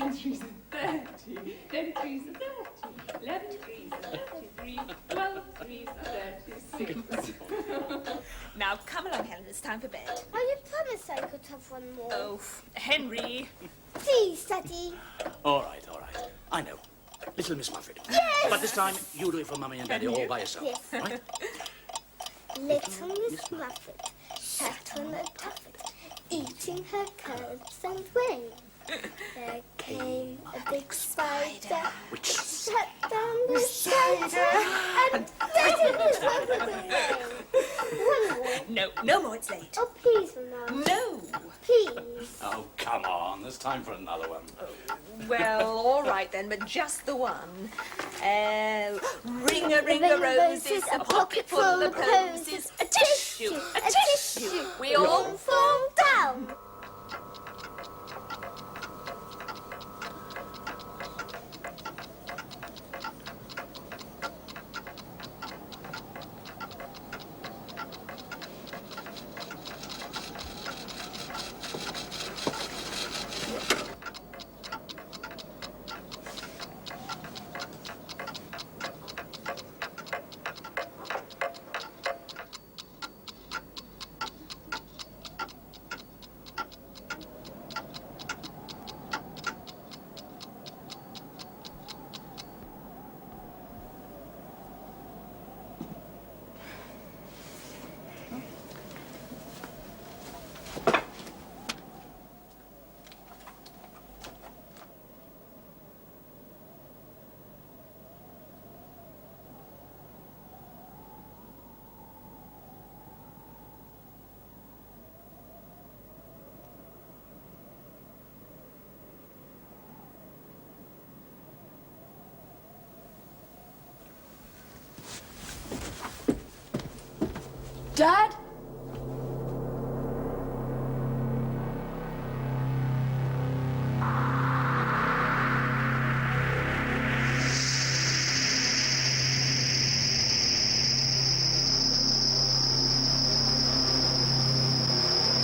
10 threes are 30, 10 threes are 30, 11 threes are 33, 12 threes are 36. Now, come along, Helen. It's time for bed. Oh, you promised I could have one more. Oh, Henry. Please, Daddy. All right. I know. Little Miss Muffet. Yes! But this time, you do it for Mummy and Daddy all by yourself. Yes. Right? Little Miss Muffet sat on a tuffet, eating her curds and whey. There came a big spider, Which sat down beside her, and frightened Miss Muffet away. One more. No more. It's late. Oh, please, Mama. No. Please. Oh, come on. There's time for another one. Well, all right then, but just the one. Ring a roses, a pocket full of posies, a tissue, a tissue. We all fall down. Dad?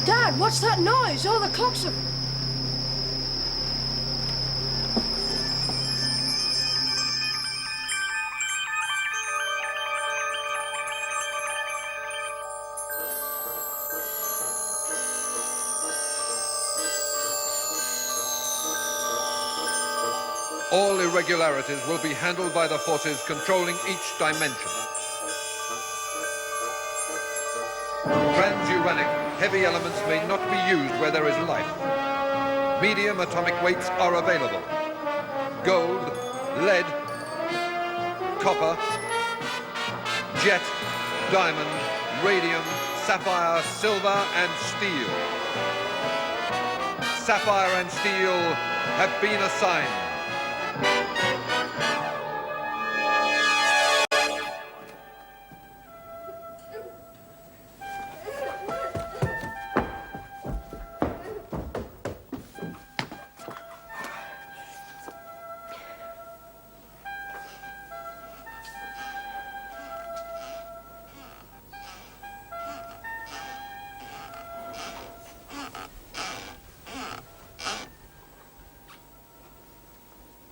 Dad, what's that noise? Oh, the clocks are... All irregularities will be handled by the forces controlling each dimension. Transuranic heavy elements may not be used where there is life. Medium atomic weights are available. Gold, lead, copper, jet, diamond, radium, sapphire, silver, and steel. Sapphire and steel have been assigned.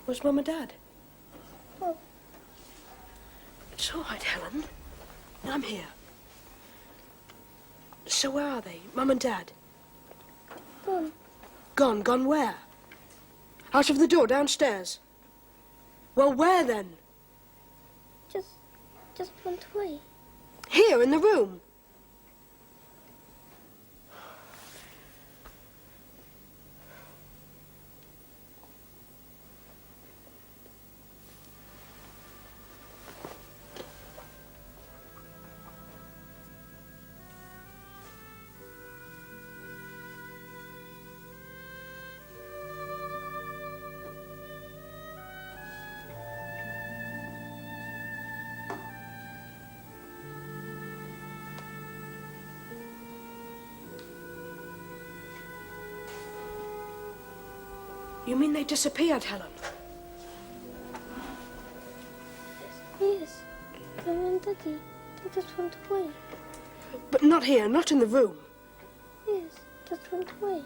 Where's Mum and Dad? Oh. It's all right, Helen. I'm here. So where are they, Mum and Dad? Gone. Gone? Gone where? Out of the door, downstairs? Well, where then? Just went away. Here, in the room? You mean they disappeared, Helen? Yes. Mum and Daddy, they just went away. But not here, not in the room. Yes, just went away.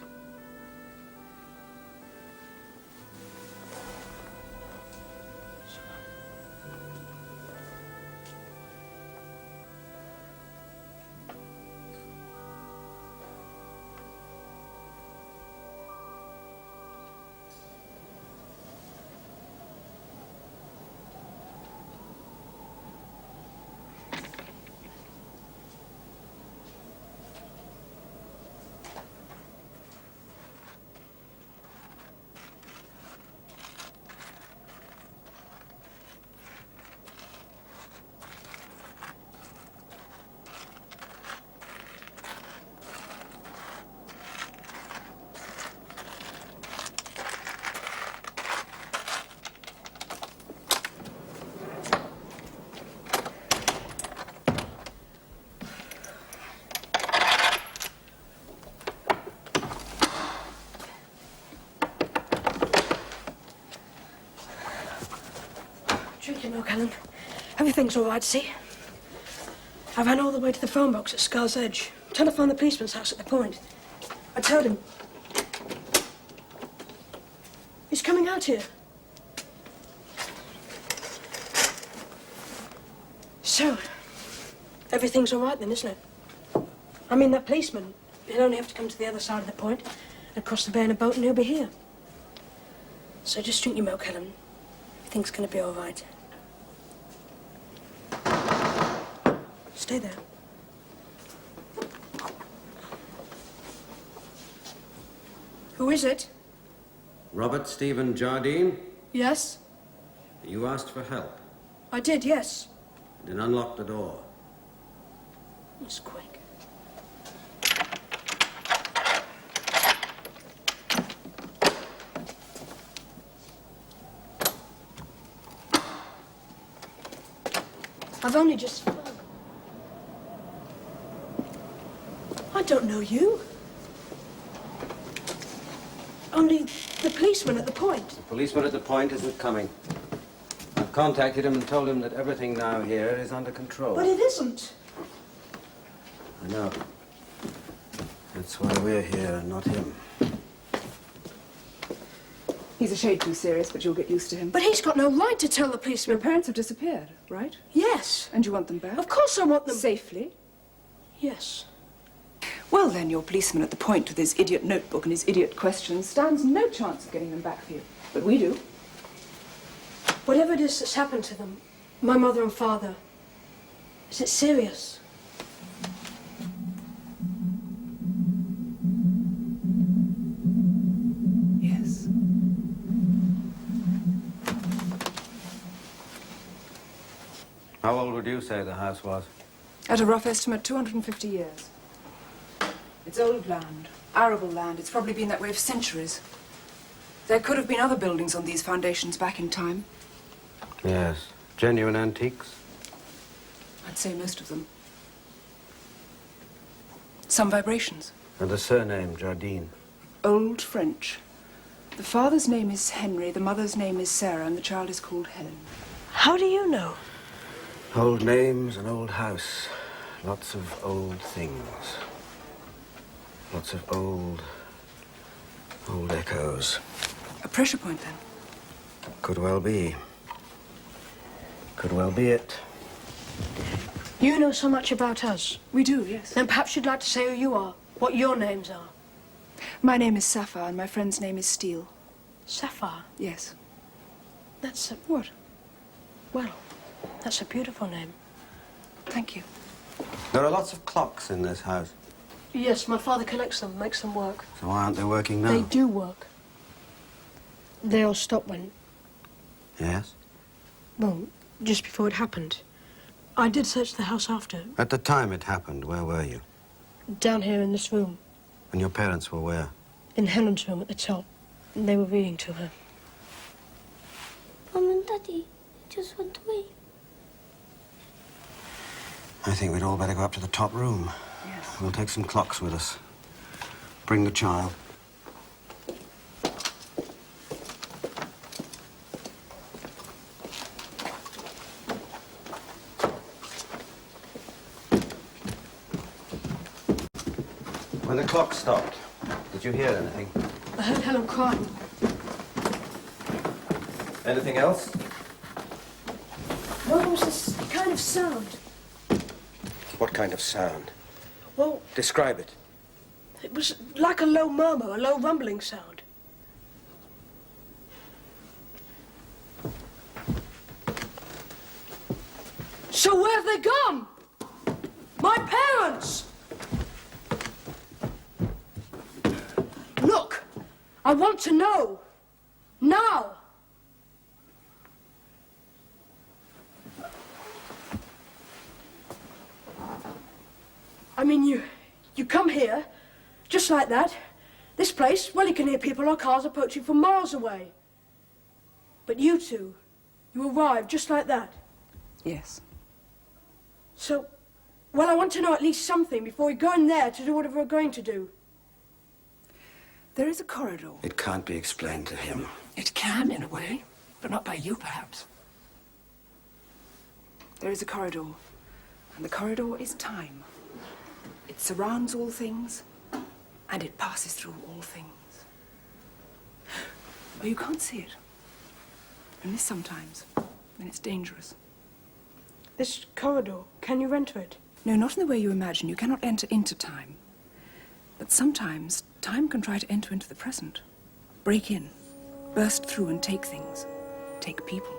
mccallum. Everything's all right, see? I ran all the way to the phone box at Scar's Edge. Telephoned the policeman's house at the point. I told him. He's coming out here. So, everything's all right then, isn't it? I mean, that policeman, he'll only have to come to the other side of the point and cross the bay in a boat and he'll be here. So just drink your milk, Helen. Everything's gonna be all right. Stay there. Who is it? Robert Stephen Jardine, Yes? you asked for help I did, yes. and unlocked the door. It's quick. I've only just... I don't know you. Only the policeman at the point. The policeman at the point isn't coming. I've contacted him and told him that everything now here is under control. But it isn't. I know. That's why we're here and not him. He's a shade too serious, but you'll get used to him. But he's got no right to tell the policeman. Your parents have disappeared, right? Yes. And you want them back? Of course I want them. Safely? Yes. Well, then, your policeman at the point with his idiot notebook and his idiot questions stands no chance of getting them back for you. But we do. Whatever it is that's happened to them, my mother and father, is it serious? Yes. How old would you say the house was? At a rough estimate, 250 years. It's old land, arable land. It's probably been that way for centuries. There could have been other buildings on these foundations back in time. Yes. Genuine antiques? I'd say most of them. Some vibrations. And the surname, Jardine. Old French. The father's name is Henry, the mother's name is Sarah, and the child is called Helen. How do you know? Old names, an old house. Lots of old things. Lots of old echoes. A pressure point, then? Could well be. Could well be it. You know so much about us. We do, yes. Then perhaps you'd like to say who you are, what your names are. My name is Sapphire, and my friend's name is Steel. Sapphire? Yes. That's a... What? Well, that's a beautiful name. Thank you. There are lots of clocks in this house. Yes, my father collects them, makes them work. So why aren't they working now? They do work. They all stopped when... Yes? Well, just before it happened. I did search the house after. At the time it happened, where were you? Down here in this room. And your parents were where? In Helen's room at the top. They were reading to her. Mum and Daddy just went away. I think we'd all better go up to the top room. Yes. We'll take some clocks with us. Bring the child. When the clock stopped, did you hear anything? I heard Helen crying. Anything else? Well, there was this kind of sound. What kind of sound? Well, Describe it. it was like a low murmur, a low rumbling sound. So where have they gone? My parents! Look, I want to know. Now. I mean, you come here, just like that. This place, well, you can hear people or cars approaching from miles away. But you two, you arrived just like that. Yes. So, well, I want to know at least something before we go in there to do whatever we're going to do. There is a corridor. It can't be explained to him. It can, in a way, but not by you, perhaps. There is a corridor, and the corridor is time. It surrounds all things, and it passes through all things. Oh, you can't see it. Only sometimes, when it's dangerous. This corridor, can you enter it? No, not in the way you imagine. You cannot enter into time. But sometimes, time can try to enter into the present. Break in, burst through and take things. Take people.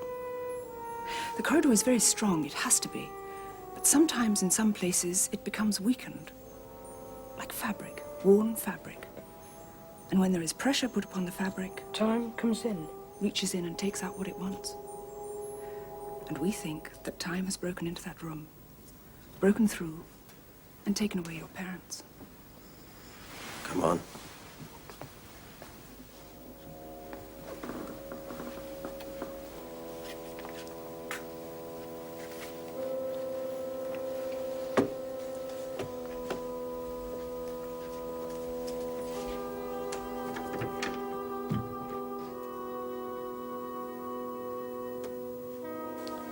The corridor is very strong, it has to be. But sometimes, in some places, it becomes weakened. Like fabric, worn fabric. And when there is pressure put upon the fabric, Time comes in. reaches in and takes out what it wants. And we think that time has broken into that room, broken through, and taken away your parents. Come on.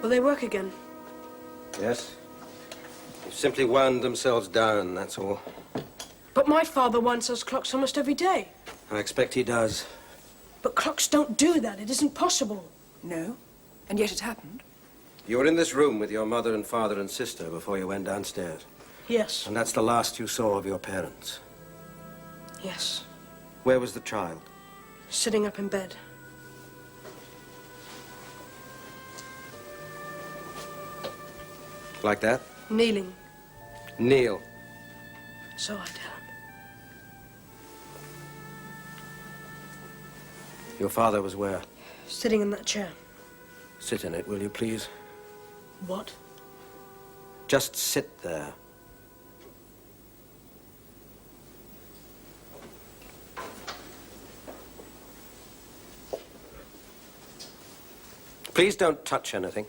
Will they work again? Yes? They've simply wound themselves down, that's all. But my father winds those clocks almost every day. I expect he does. But clocks don't do that. It isn't possible. No, and yet it happened. You were in this room with your mother and father and sister before you went downstairs. Yes. And that's the last you saw of your parents. Yes. Where was the child? Sitting up in bed. Like that? Kneeling. Kneel. So I done. Your father was where? Sitting in that chair. Sit in it, will you, please? What? Just sit there. Please don't touch anything.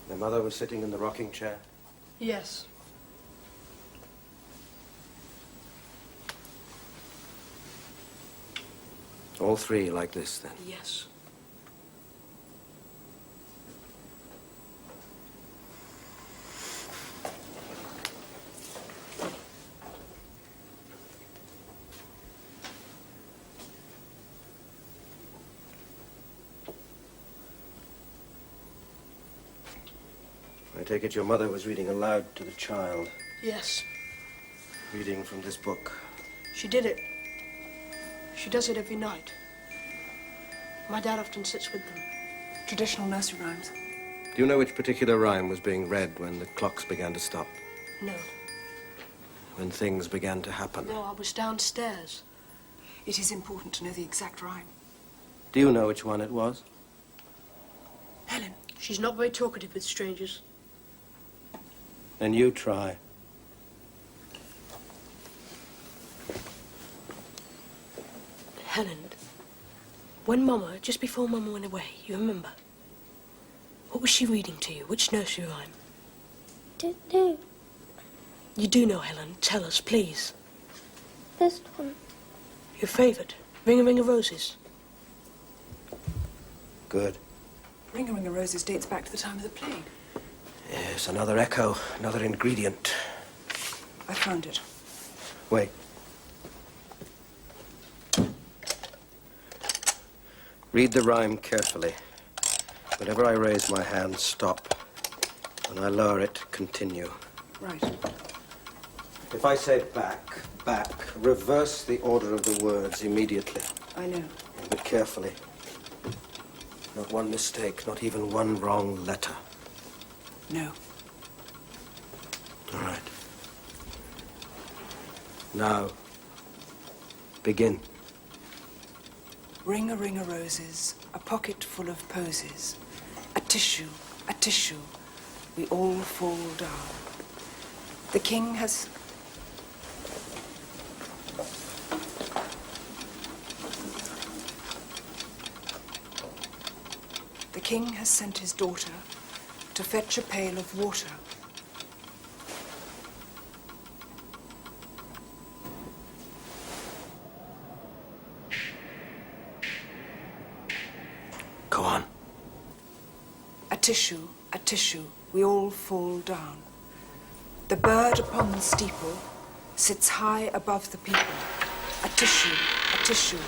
Your mother was sitting in the rocking chair? Yes. All three like this, then? Yes. I take it your mother was reading aloud to the child. Yes. Reading from this book. She did it. She does it every night. My dad often sits with them. Traditional nursery rhymes. Do you know which particular rhyme was being read when the clocks began to stop? No. When things began to happen? No, I was downstairs. It is important to know the exact rhyme. Do you know which one it was? Helen. She's not very talkative with strangers. Then you try. Helen, when Mama, just before Mama went away, you remember? What was she reading to you? Which nursery rhyme? Don't know. You do know, Helen. Tell us, please. This one. Your favourite? Ring a Ring of Roses. Good. Ring a Ring of Roses dates back to the time of the plague. Yes, another echo, another ingredient. I found it. Wait. Read the rhyme carefully. Whenever I raise my hand, stop. When I lower it, continue. Right. If I say back, back, reverse the order of the words immediately. I know. But carefully. Not one mistake, not even one wrong letter. No. All right. Now, begin. Ring a roses, a pocket full of posies. A tissue, we all fall down. The king has... The king has sent his daughter to fetch a pail of water. tissue, we all fall down. The bird upon the steeple sits high above the people. A tissue,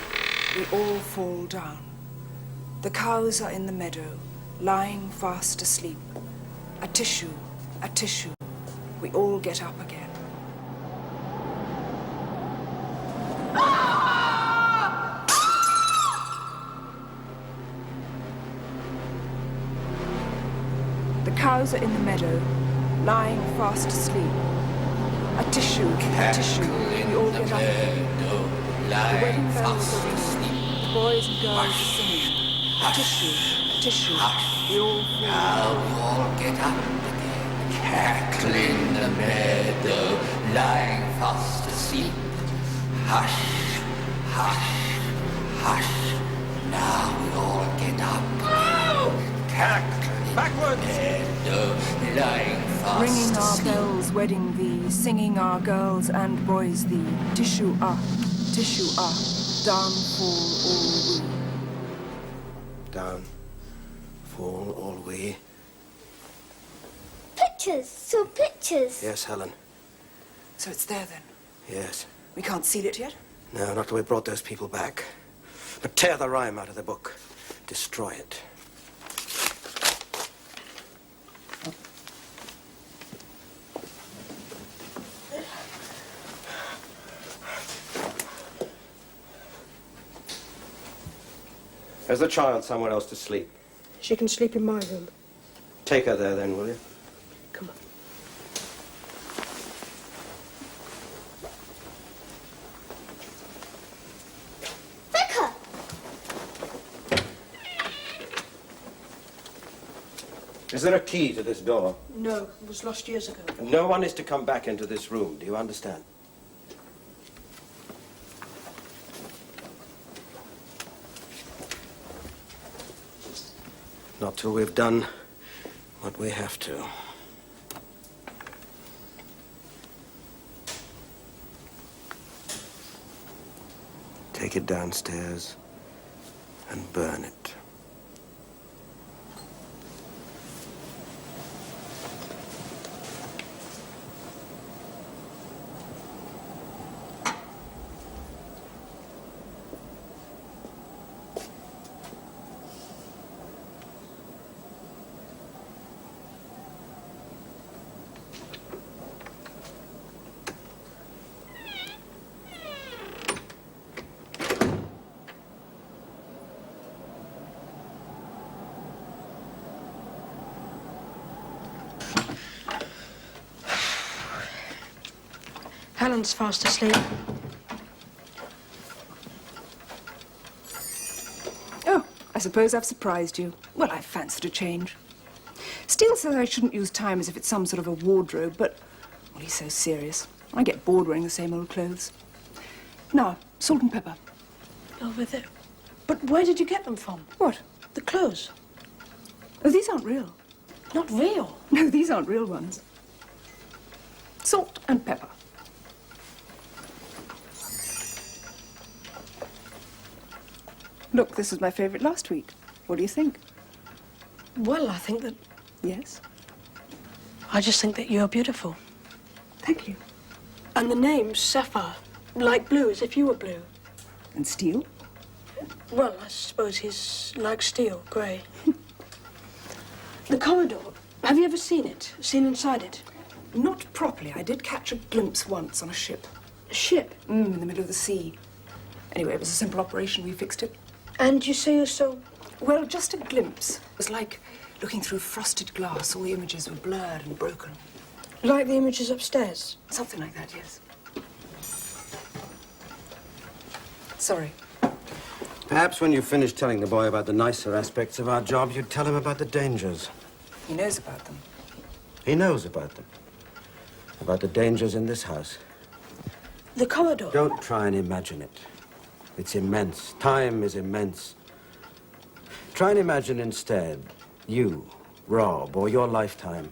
we all fall down. The cows are in the meadow, lying fast asleep. A tissue, we all get up again. The cows are in the meadow, lying fast asleep. A tissue, we all get up again. The wedding bells are ringing, the boys and girls are singing. A tissue, we all fall Now we all get up again, cackling the meadow, lying fast asleep. Hush, hush, hush. Now we all get up again, cackling Backwards! the meadow, lying fast Ringing our asleep. bells, wedding thee, singing our girls and boys thee. Tissue ah, down fall all we. Down fall all we. Pictures, so pictures. Yes, Helen. So it's there then. Yes. We can't seal it yet? No, not till we brought those people back. But tear the rhyme out of the book. Destroy it. Has the child somewhere else to sleep? She can sleep in my room. Take her there then, will you? Come on. Vicar! Is there a key to this door? No, it was lost years ago. No one is to come back into this room. Do you understand? Not till we've done what we have to. Take it downstairs and burn it. Helen's fast asleep. Oh, I suppose I've surprised you. Well, I fancied a change. Steele says I shouldn't use time as if it's some sort of a wardrobe, but, well, he's so serious. I get bored wearing the same old clothes. Now, salt and pepper. Over there. But where did you get them from? What? The clothes. Oh, these aren't real. Not real. No, these aren't real ones. Salt and pepper. Look, this was my favourite last week. What do you think? Well, I think that... Yes? I just think that you're beautiful. Thank you. And the name's Sapphire. Like blue, as if you were blue. And Steele? Well, I suppose he's like steel, grey. The corridor. Have you ever seen it? Seen inside it? Not properly. I did catch a glimpse once on a ship. A ship? In the middle of the sea. Anyway, it was a simple operation. We fixed it. And you say you're so... Well, just a glimpse. It was like looking through frosted glass. All the images were blurred and broken. Like the images upstairs? Something like that, yes. Sorry. Perhaps when you finish telling the boy about the nicer aspects of our job, you'd tell him about the dangers. He knows about them. He knows about them. About the dangers in this house. The corridor? Don't try and imagine it. It's immense. Time is immense. Try and imagine instead you, Rob, or your lifetime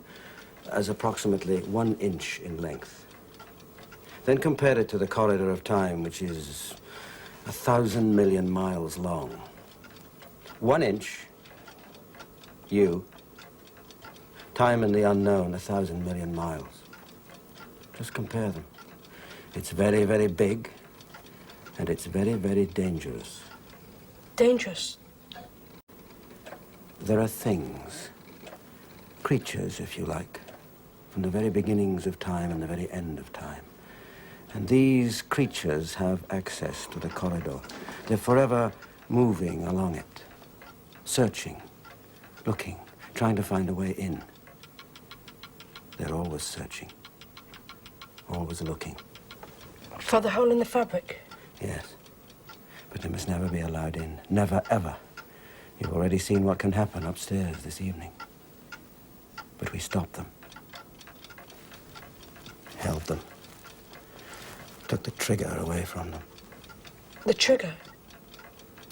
as approximately 1 inch in length. Then compare it to the corridor of time, which is 1,000 million miles long. 1 inch, you, Time and the unknown, 1,000 million miles. Just compare them. It's very, very big, and it's very, very dangerous. Dangerous? There are things, creatures, if you like, from the very beginnings of time and the very end of time. And these creatures have access to the corridor. They're forever moving along it, searching, looking, trying to find a way in. They're always searching, always looking. For the hole in the fabric? Yes, but they must never be allowed in. Never, ever. You've already seen what can happen upstairs this evening. But we stopped them. Held them. Took the trigger away from them. The trigger?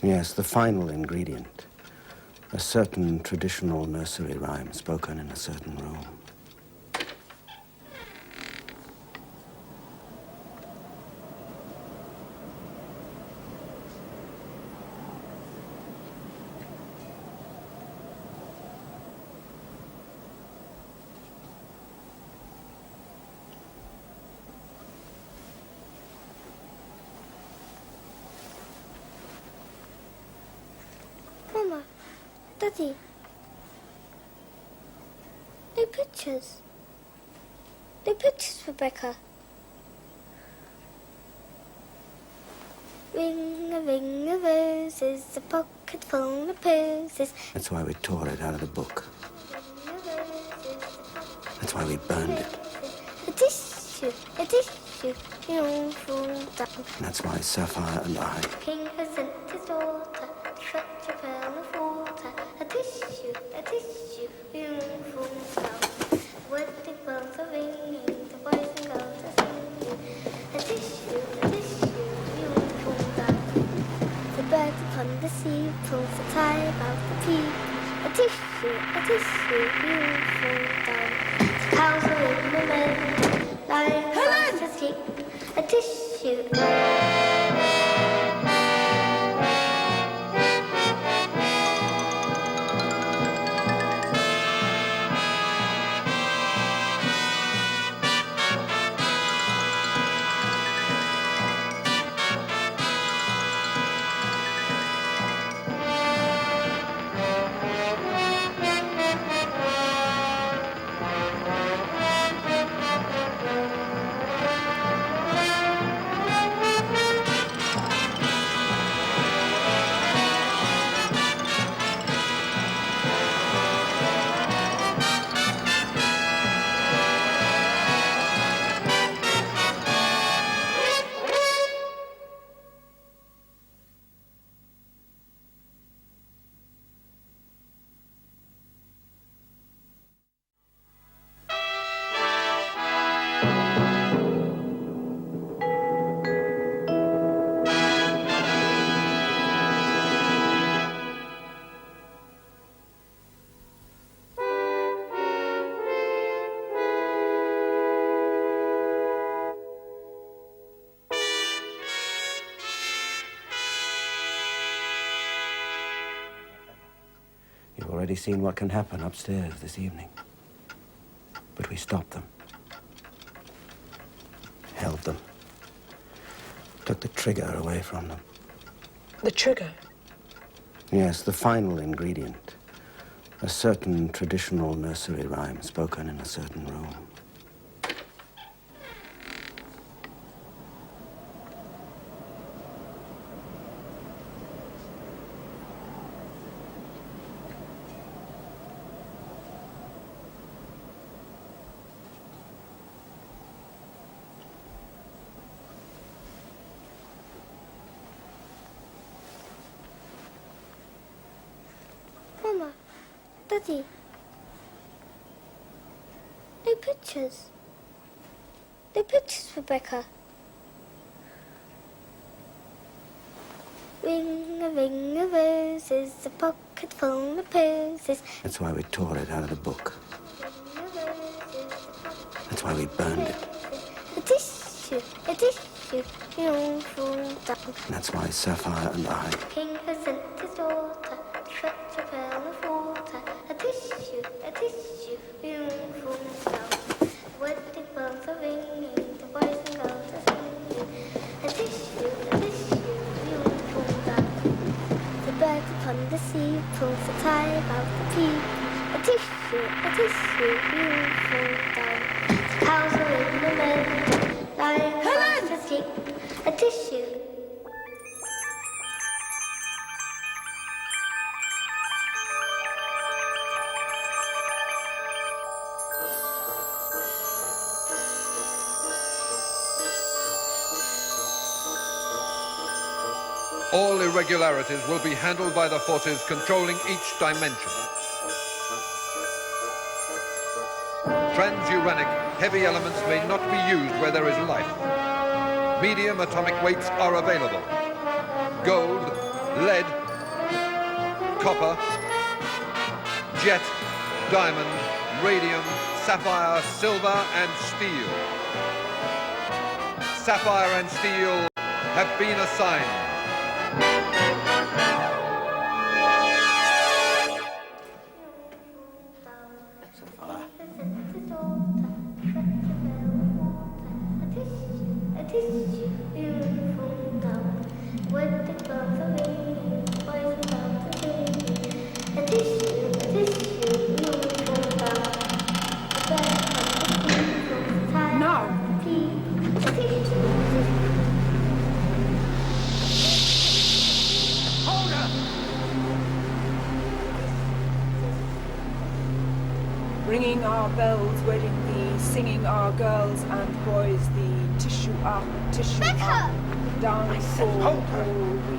Yes, the final ingredient. A certain traditional nursery rhyme spoken in a certain room. Mama, Daddy, no pictures. No pictures, Rebecca. Ring of roses, a pocket full of posies. That's why we tore it out of the book. That's why we burned it. A tissue, you don't fall down. That's why Sapphire and I... King has sent his daughter, such a pearl of water. A tissue, you don't fall down. The wedding bells are ringing, the boys and girls are singing. A tissue, you don't fall down. The bird upon the sea pulls the tie about the peak. A tissue, you don't fall down. The cows are in the meadow, lying across the street. A tissue. You've already seen what can happen upstairs this evening. But we stopped them. Held them. Took the trigger away from them. The trigger? Yes, the final ingredient. A certain traditional nursery rhyme spoken in a certain room. Mama, Daddy, no pictures. No pictures, Rebecca. Ring of roses, a pocket full of posies. That's why we tore it out of the book. That's why we burned it. A tissue, you don't fall down. That's why Sapphire and I... King has sent his daughter, such a pearl of water. A tissue, you about the tea. A tissue, you fall down. Cows are in the meadow, lying fast asleep. A tissue. All irregularities will be handled by the forces controlling each dimension. Transuranic heavy elements may not be used where there is life. Medium atomic weights are available. Gold, lead, copper, jet, diamond, radium, sapphire, silver, and steel. Sapphire and steel have been assigned. Ringing our bells, wedding thee, singing our girls and boys thee, tissue up, dance all we.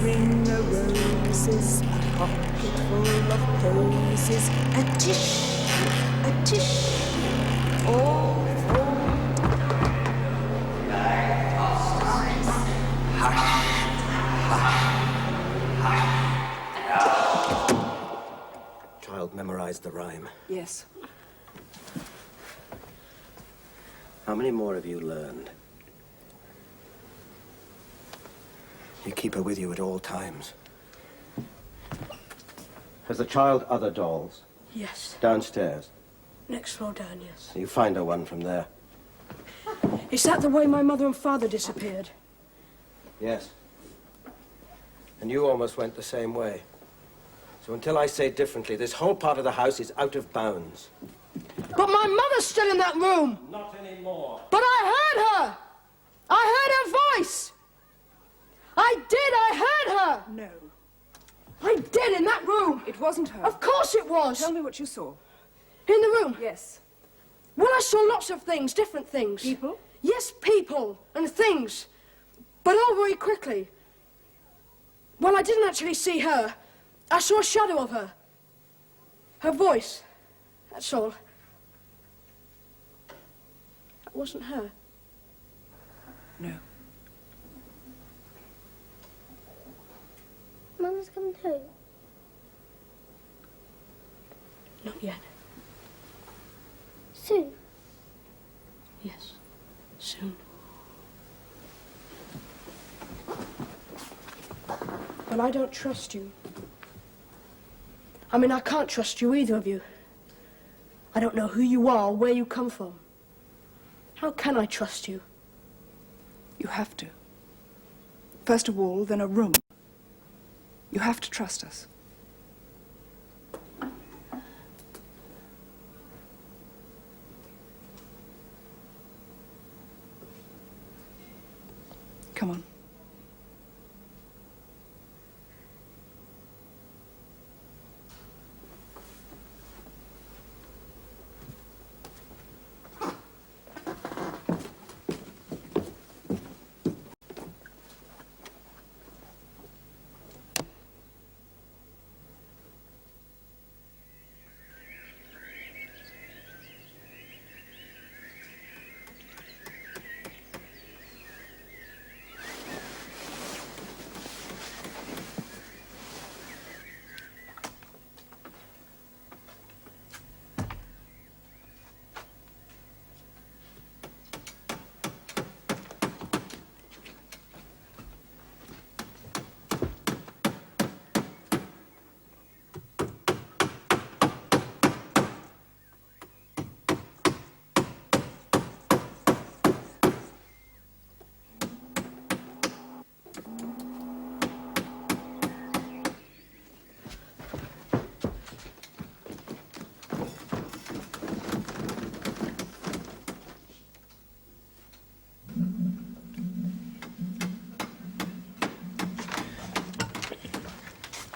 Ring a roses, a pocket full of posies, a tissue, all Child memorized the rhyme. Yes. How many more have you learned? You keep her with you at all times. Has the child other dolls? Yes. Downstairs? Next floor down, yes. You find her one from there? Is that the way my mother and father disappeared? Yes. And you almost went the same way. So until I say differently, this whole part of the house is out of bounds. But my mother's still in that room! Not anymore. But I heard her! I heard her voice! I heard her! No. I did, in that room! It wasn't her. Of course it was! Tell me what you saw. In the room? Yes. Well, I saw lots of things, different things. People? Yes, people and things. But all very quickly. Well, I didn't actually see her. I saw a shadow of her. Her voice. That's all. That wasn't her. No. Mama's coming home. Not yet. Soon. Yes. Soon. But I don't trust you. I mean, I can't trust you, either of you. I don't know who you are or where you come from. How can I trust you? You have to. First a wall, then a room. You have to trust us. Come on.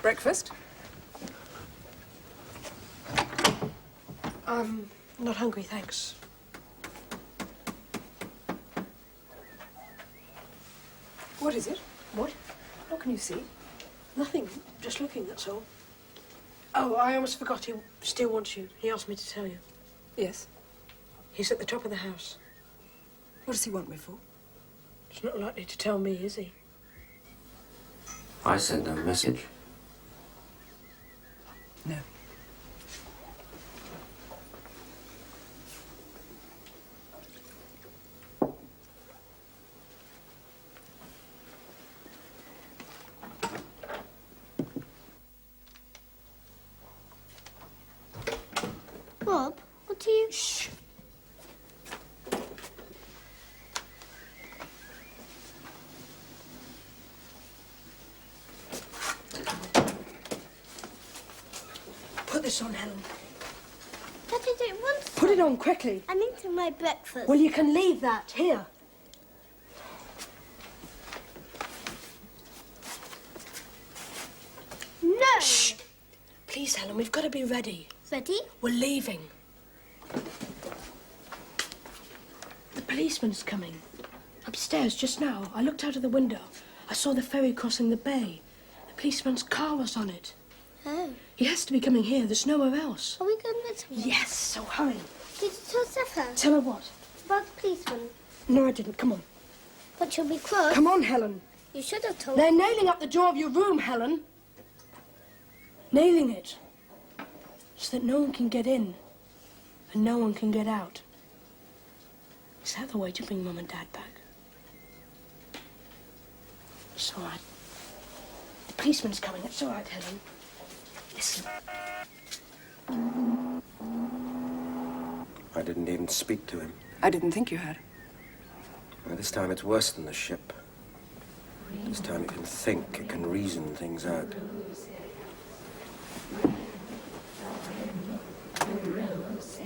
Breakfast? I'm not hungry, thanks. What is it? What? What can you see? Nothing. Just looking, that's all. Oh, I almost forgot. He still wants you. He asked me to tell you. Yes. He's at the top of the house. What does he want me for? He's not likely to tell me, is he? I sent a message. No. Rob, what do you... Shh. Put this on, Helen. Daddy, I don't want to. Put it on quickly. I'm eating my breakfast. Well, you can leave that. Here. No! Shh. Please, Helen, we've got to be ready. Ready? We're leaving. The policeman's coming. Upstairs just now. I looked out of the window. I saw the ferry crossing the bay. The policeman's car was on it. Oh. He has to be coming here. There's nowhere else. Are we going with him? Yes, so hurry. Did you tell Sapphire Tell her what? about the policeman? No, I didn't. Come on. But she'll be cross. Come on, Helen. You should have told They're nailing up the door of your room, Helen. Nailing it. So that no one can get in. And no one can get out. Is that the way to bring Mum and Dad back? It's all right. The policeman's coming. It's all right, Helen. Listen. I didn't even speak to him. I didn't think you had. Well, this time it's worse than the ship. This time it can think, it can reason things out.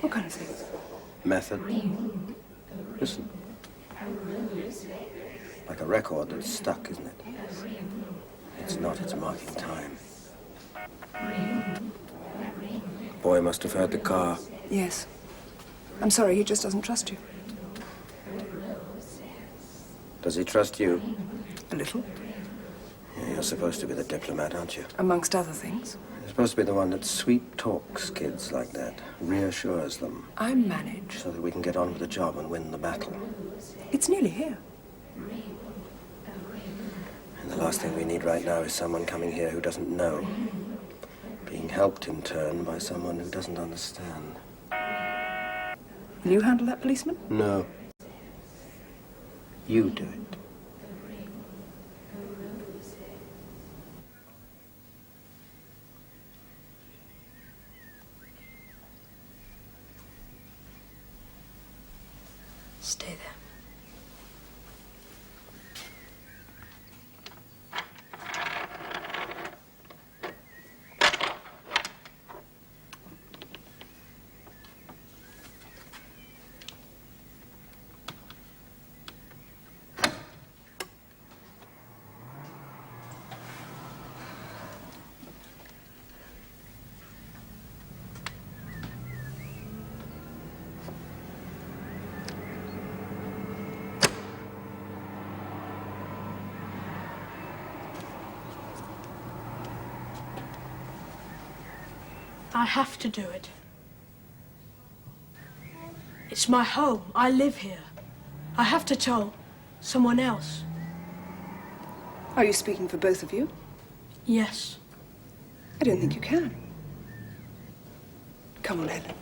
What kind of things? Method. Listen. Like a record that's stuck, isn't it? It's not, it's marking time. Boy must have heard the car. Yes. I'm sorry, he just doesn't trust you. Does he trust you? A little. Yeah, you're supposed to be the diplomat, aren't you? Amongst other things. You're supposed to be the one that sweet talks kids like that, reassures them, I manage. so that we can get on with the job and win the battle. It's nearly here. And the last thing we need right now is someone coming here who doesn't know, being helped in turn by someone who doesn't understand. Will you handle that policeman? No. You do it. Stay there. I have to do it. It's my home. I live here. I have to tell someone else. Are you speaking for both of you? Yes. I don't think you can. Come on, Helen.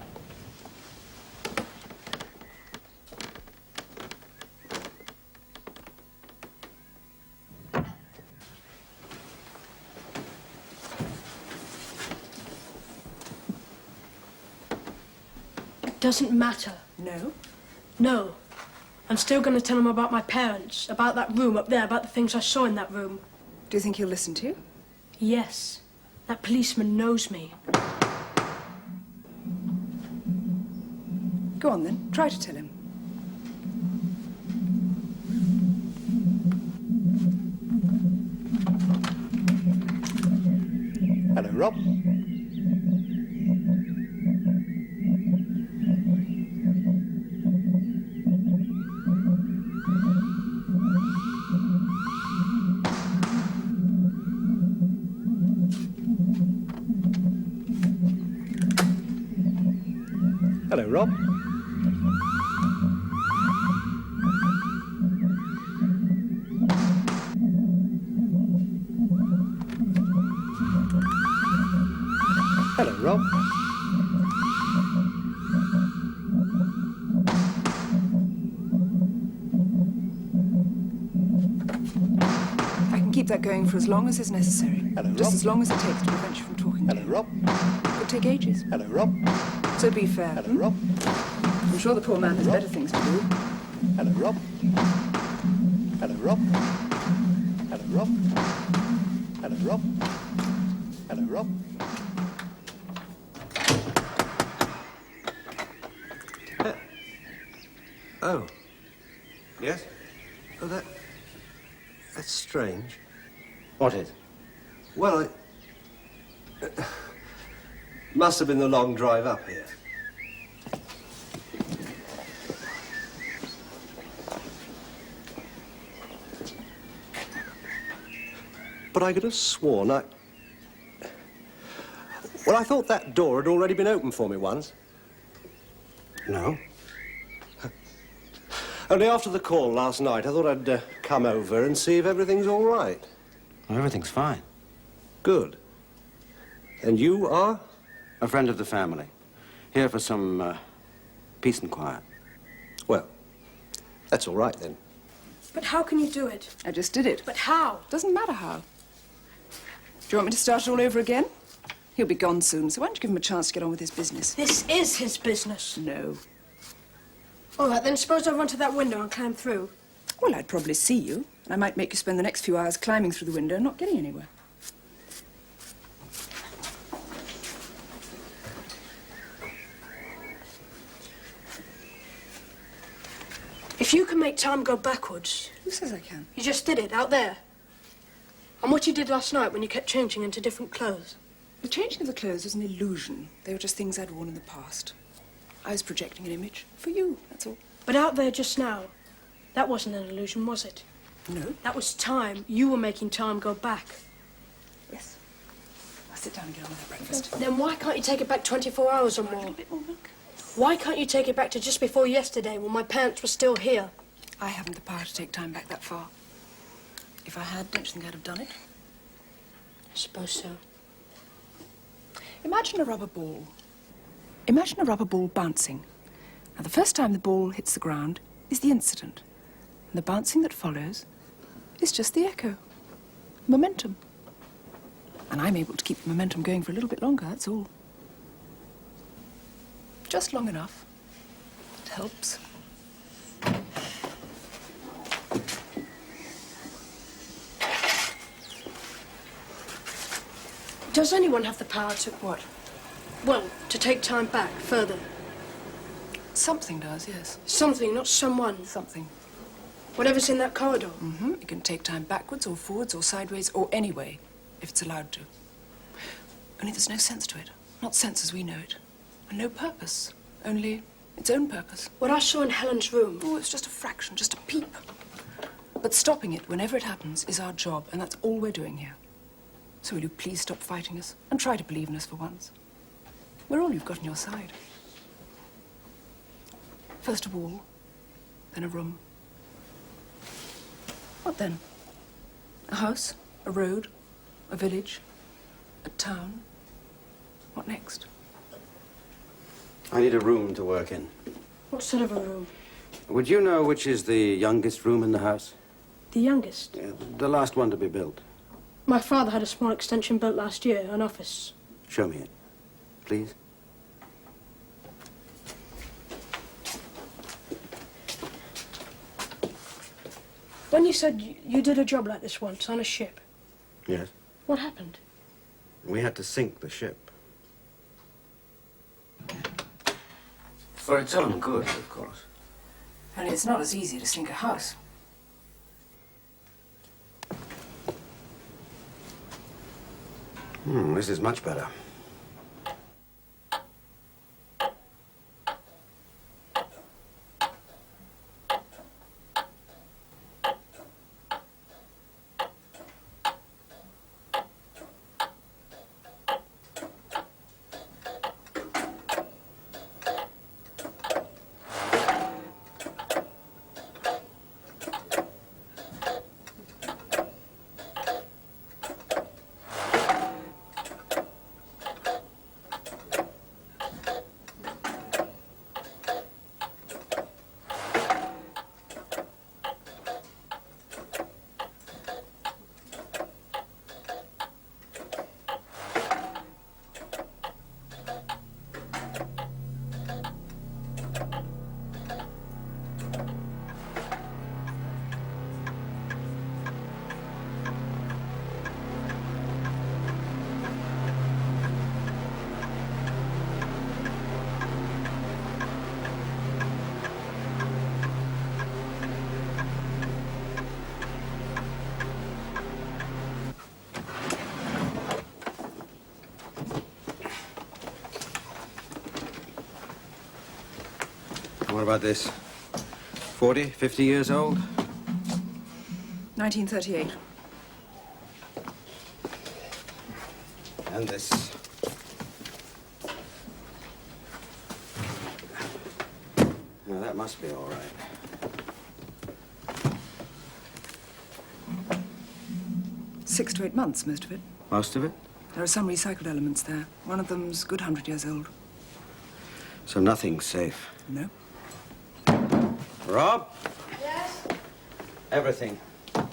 It doesn't matter. No? No. I'm still going to tell him about my parents, about that room up there, about the things I saw in that room. Do you think he'll listen to you? Yes. That policeman knows me. Go on, then. Try to tell him. Rob. Hello, Rob. Hello, Rob. I can keep that going for as long as is necessary. Hello, Just Rob. as long as it takes to prevent you from talking. Hello, Rob. It could take ages. Hello, Rob. So be fair. Hello, Rob. I'm sure the poor man has better things to do. Hello, Rob. Hello, Rob. Hello, Rob. Hello, Rob. Hello, Rob. Oh. Yes? Oh, that's strange. What is? Well, must have been the long drive up here. But I could have sworn Well, I thought that door had already been opened for me once. No. Only after the call last night, I thought I'd come over and see if everything's all right. Well, everything's fine. Good. And you are? A friend of the family. Here for some peace and quiet. Well, that's all right then. But how can you do it? I just did it. But how? Doesn't matter how. Do you want me to start it all over again? He'll be gone soon, so why don't you give him a chance to get on with his business? This is his business. No. All right, then suppose I run to that window and climb through. Well, I'd probably see you, and I might make you spend the next few hours climbing through the window and not getting anywhere. If you can make time go backwards... Who says I can? You just did it, out there. And what you did last night when you kept changing into different clothes. The changing of the clothes was an illusion. They were just things I'd worn in the past. I was projecting an image for you, that's all. But out there just now, that wasn't an illusion, was it? No. That was time. You were making time go back. Yes. I'll sit down and get on with that breakfast. Then why can't you take it back 24 hours or A more? little bit more milk. Why can't you take it back to just before yesterday when my parents were still here? I haven't the power to take time back that far. If I had, don't you think I'd have done it? I suppose so. Imagine a rubber ball. Imagine a rubber ball bouncing. Now, the first time the ball hits the ground is the incident. And the bouncing that follows is just the echo. Momentum. And I'm able to keep the momentum going for a little bit longer, that's all. Just long enough. It helps. Does anyone have the power to... What? Well, to take time back further? Something does, yes. Something, not someone. Something. Whatever's in that corridor. Mm-hmm. It can take time backwards or forwards or sideways or any way, if it's allowed to. Only there's no sense to it. Not sense as we know it. And no purpose. Only its own purpose. What I saw in Helen's room... Oh, it's just a fraction, just a peep. But stopping it whenever it happens is our job, and that's all we're doing here. So will you please stop fighting us and try to believe in us for once? We're all you've got on your side. First a wall, then a room. What then? A house, a road, a village, a town. What next? I need a room to work in. What sort of a room? Would you know which is the youngest room in the house? The youngest? Yeah, the last one to be built. My father had a small extension built last year, an office. Show me it, please. When you said you did a job like this once on a ship, Yes. what happened? We had to sink the ship. For its own good, of course. Only it's not as easy to sink a house. This is much better. What about this? 40, 50 years old? 1938. And this. Now, that must be all right. Six to 8 months, most of it. Most of it? There are some recycled elements there. One of them's a good 100 years old. So nothing's safe. No. Rob? Yes? Everything.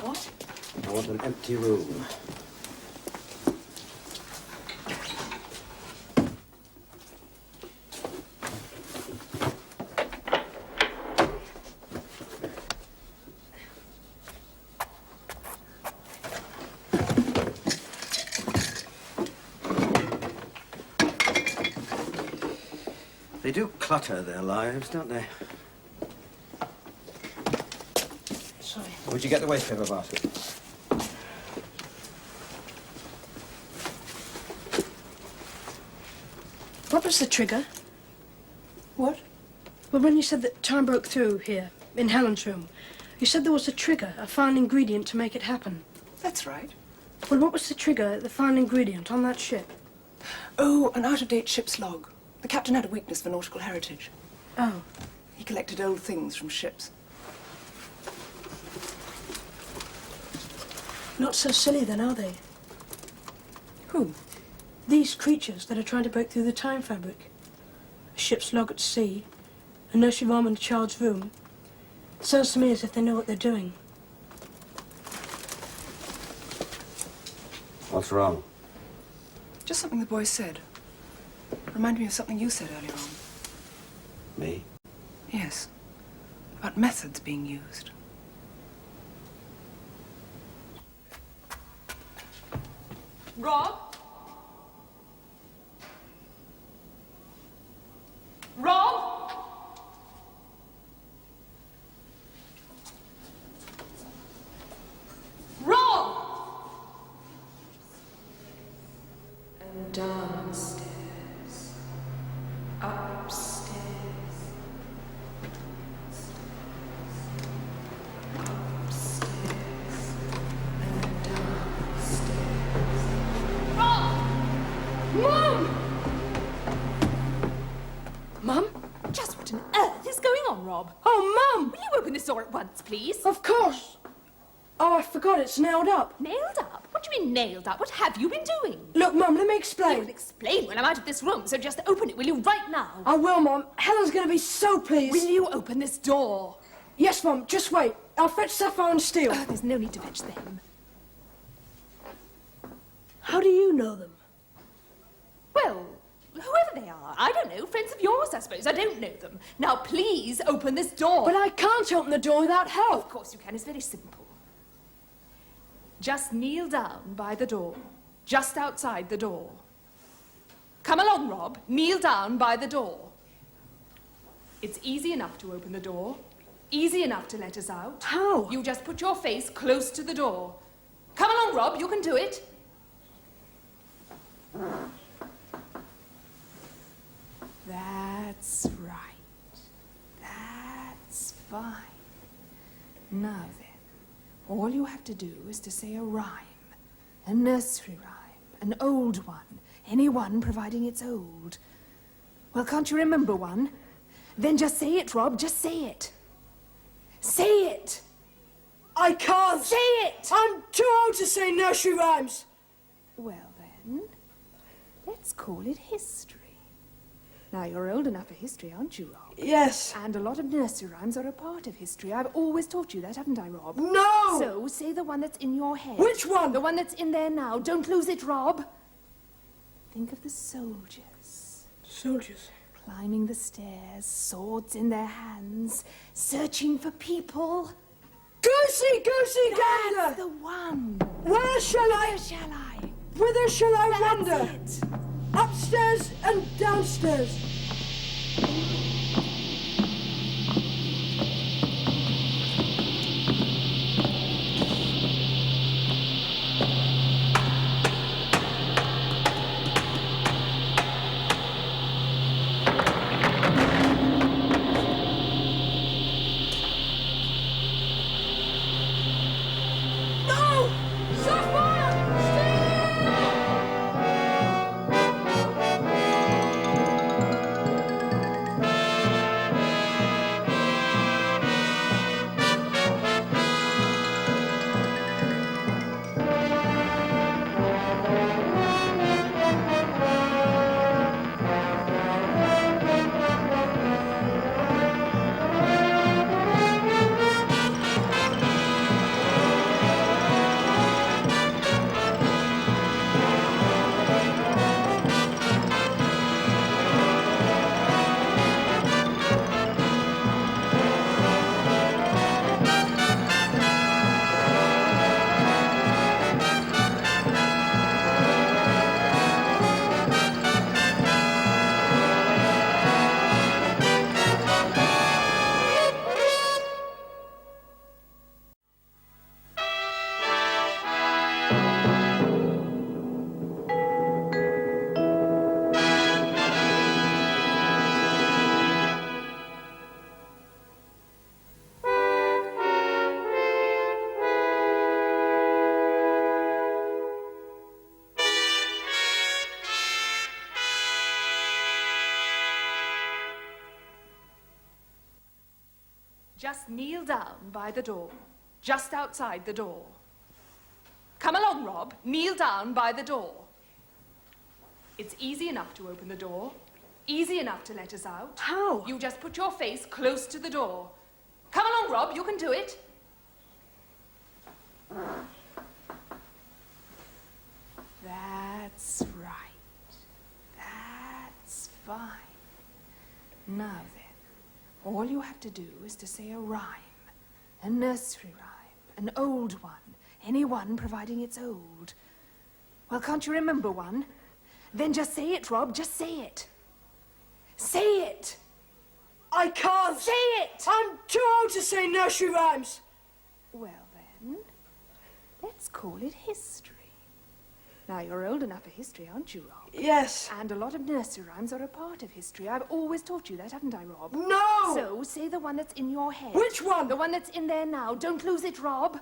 What? I want an empty room. They do clutter their lives, don't they? Sorry. Where'd you get the waste paper basket? What was the trigger? What? Well, when you said that time broke through here, in Helen's room, you said there was a trigger, a fine ingredient to make it happen. That's right. Well, what was the trigger, the fine ingredient on that ship? Oh, an out-of-date ship's log. The captain had a weakness for nautical heritage. Oh. He collected old things from ships. Not so silly then, are they? Who? These creatures that are trying to break through the time fabric. A ship's log at sea, a nursery rhyme in a child's room. It sounds to me as if they know what they're doing. What's wrong? Just something the boy said. Reminded me of something you said earlier on. Me? Yes. About methods being used. Rob? Rob? Rob! And downstairs. Upstairs. Upstairs. And downstairs. Mum! Mum? Just what on earth is going on, Rob? Oh, Mum! Will you open this door at once, please? Of course! Oh, I forgot, it's nailed up. Nailed up? What do you mean nailed up? What have you been doing? Look, Mum, let me I explain. will explain when I'm out of this room, so just open it, will you, right now? I will, Mum. Helen's gonna be so pleased. Will you open this door? Yes, Mum, just wait. I'll fetch Sapphire and Steel. There's no need to fetch them. How do you know them? Well, whoever they are, I don't know. Friends of yours, I suppose. I don't know them. Now, please open this door. But I can't open the door without help. Of course you can. It's very simple. Just kneel down by the door, just outside the door. Come along, Rob. Kneel down by the door. It's easy enough to open the door. Easy enough to let us out. How? You just put your face close to the door. Come along, Rob. You can do it. That's right. That's fine. Now then, all you have to do is to say a rhyme. A nursery rhyme. An old one. Any one providing it's old. Well, can't you remember one? Then just say it, Rob. Just say it. Say it. I can't. Say it. I'm too old to say nursery rhymes. Well then, let's call it history. Now, you're old enough for history, aren't you, Rob? Yes. And a lot of nursery rhymes are a part of history. I've always taught you that, haven't I, Rob? No! So, say the one that's in your head. Which one? The one that's in there now. Don't lose it, Rob. Think of the soldiers. Soldiers? Climbing the stairs, swords in their hands, searching for people. Goosey, goosey, gander! That's the one. Where shall Where shall I? Whither shall I That's wander? it. Upstairs and downstairs. No! Sapphire Just kneel down by the door, just outside the door. Come along, Rob. Kneel down by the door. It's easy enough to open the door, easy enough to let us out. How? You just put your face close to the door. Come along, Rob. You can do it. That's right. That's fine. Now then. All you have to do is to say a rhyme. A nursery rhyme. An old one. Any one providing it's old. Well, can't you remember one? Then just say it, Rob. Just say it. Say it. I can't. Say it. I'm too old to say nursery rhymes. Well then, let's call it history. Now, you're old enough for history, aren't you, Rob? Yes. And a lot of nursery rhymes are a part of history. I've always taught you that, haven't I, Rob? No! So, say the one that's in your head. Which one? The one that's in there now. Don't lose it, Rob.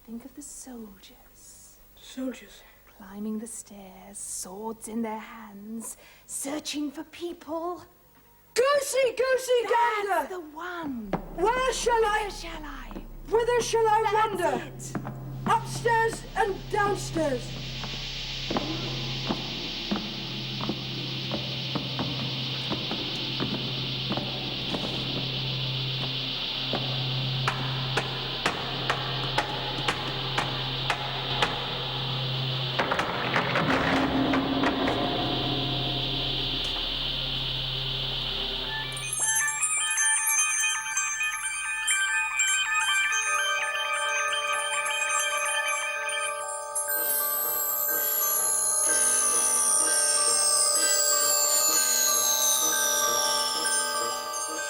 Think of the soldiers. Soldiers? Climbing the stairs, swords in their hands, searching for people. Goosey, goosey, That's gander! the one. Where shall Where shall I? Whither shall I That's wander? it. Upstairs and downstairs.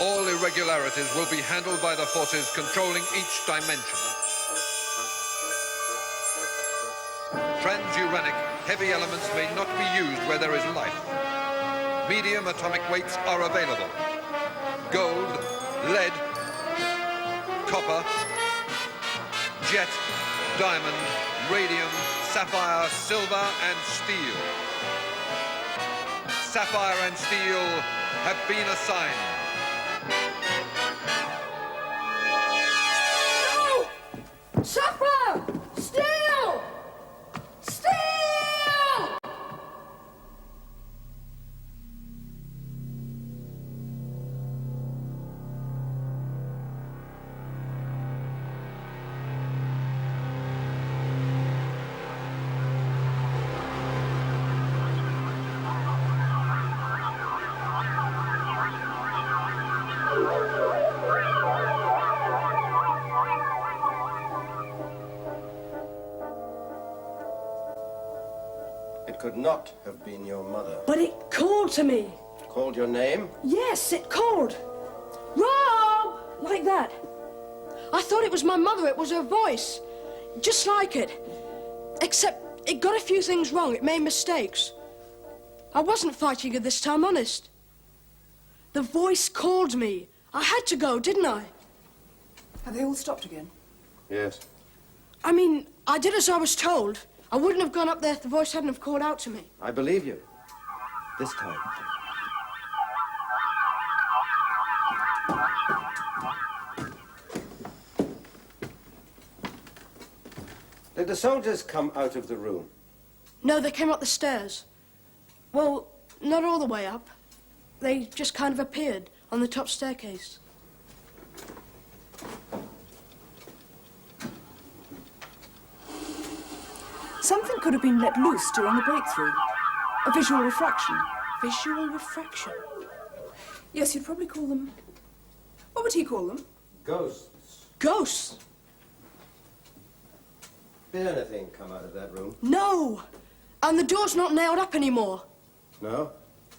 All irregularities will be handled by the forces controlling each dimension. Transuranic Heavy elements may not be used where there is life. Medium atomic weights are available. Gold, lead, copper, jet, diamond, radium, sapphire, silver, and steel. Sapphire and steel have been assigned. No! Sapphire! Steel! Steel! It could not have been your mother. But it called to me. Called your name? Yes, it called. Rob! Like that. I thought it was my mother. It was her voice. Just like it. Except it got a few things wrong. It made mistakes. I wasn't fighting her this time, honest. The voice called me. I had to go, didn't I? Have they all stopped again? Yes. I mean, I did as I was told. I wouldn't have gone up there if the voice hadn't have called out to me. I believe you. This time. Did the soldiers come out of the room? No, they came up the stairs. Well, not all the way up. They just kind of appeared on the top staircase. Something could have been let loose during the breakthrough. A visual refraction. Visual refraction? Yes, you'd probably call them... What would he call them? Ghosts. Ghosts? Did anything come out of that room? No! And the door's not nailed up anymore. No?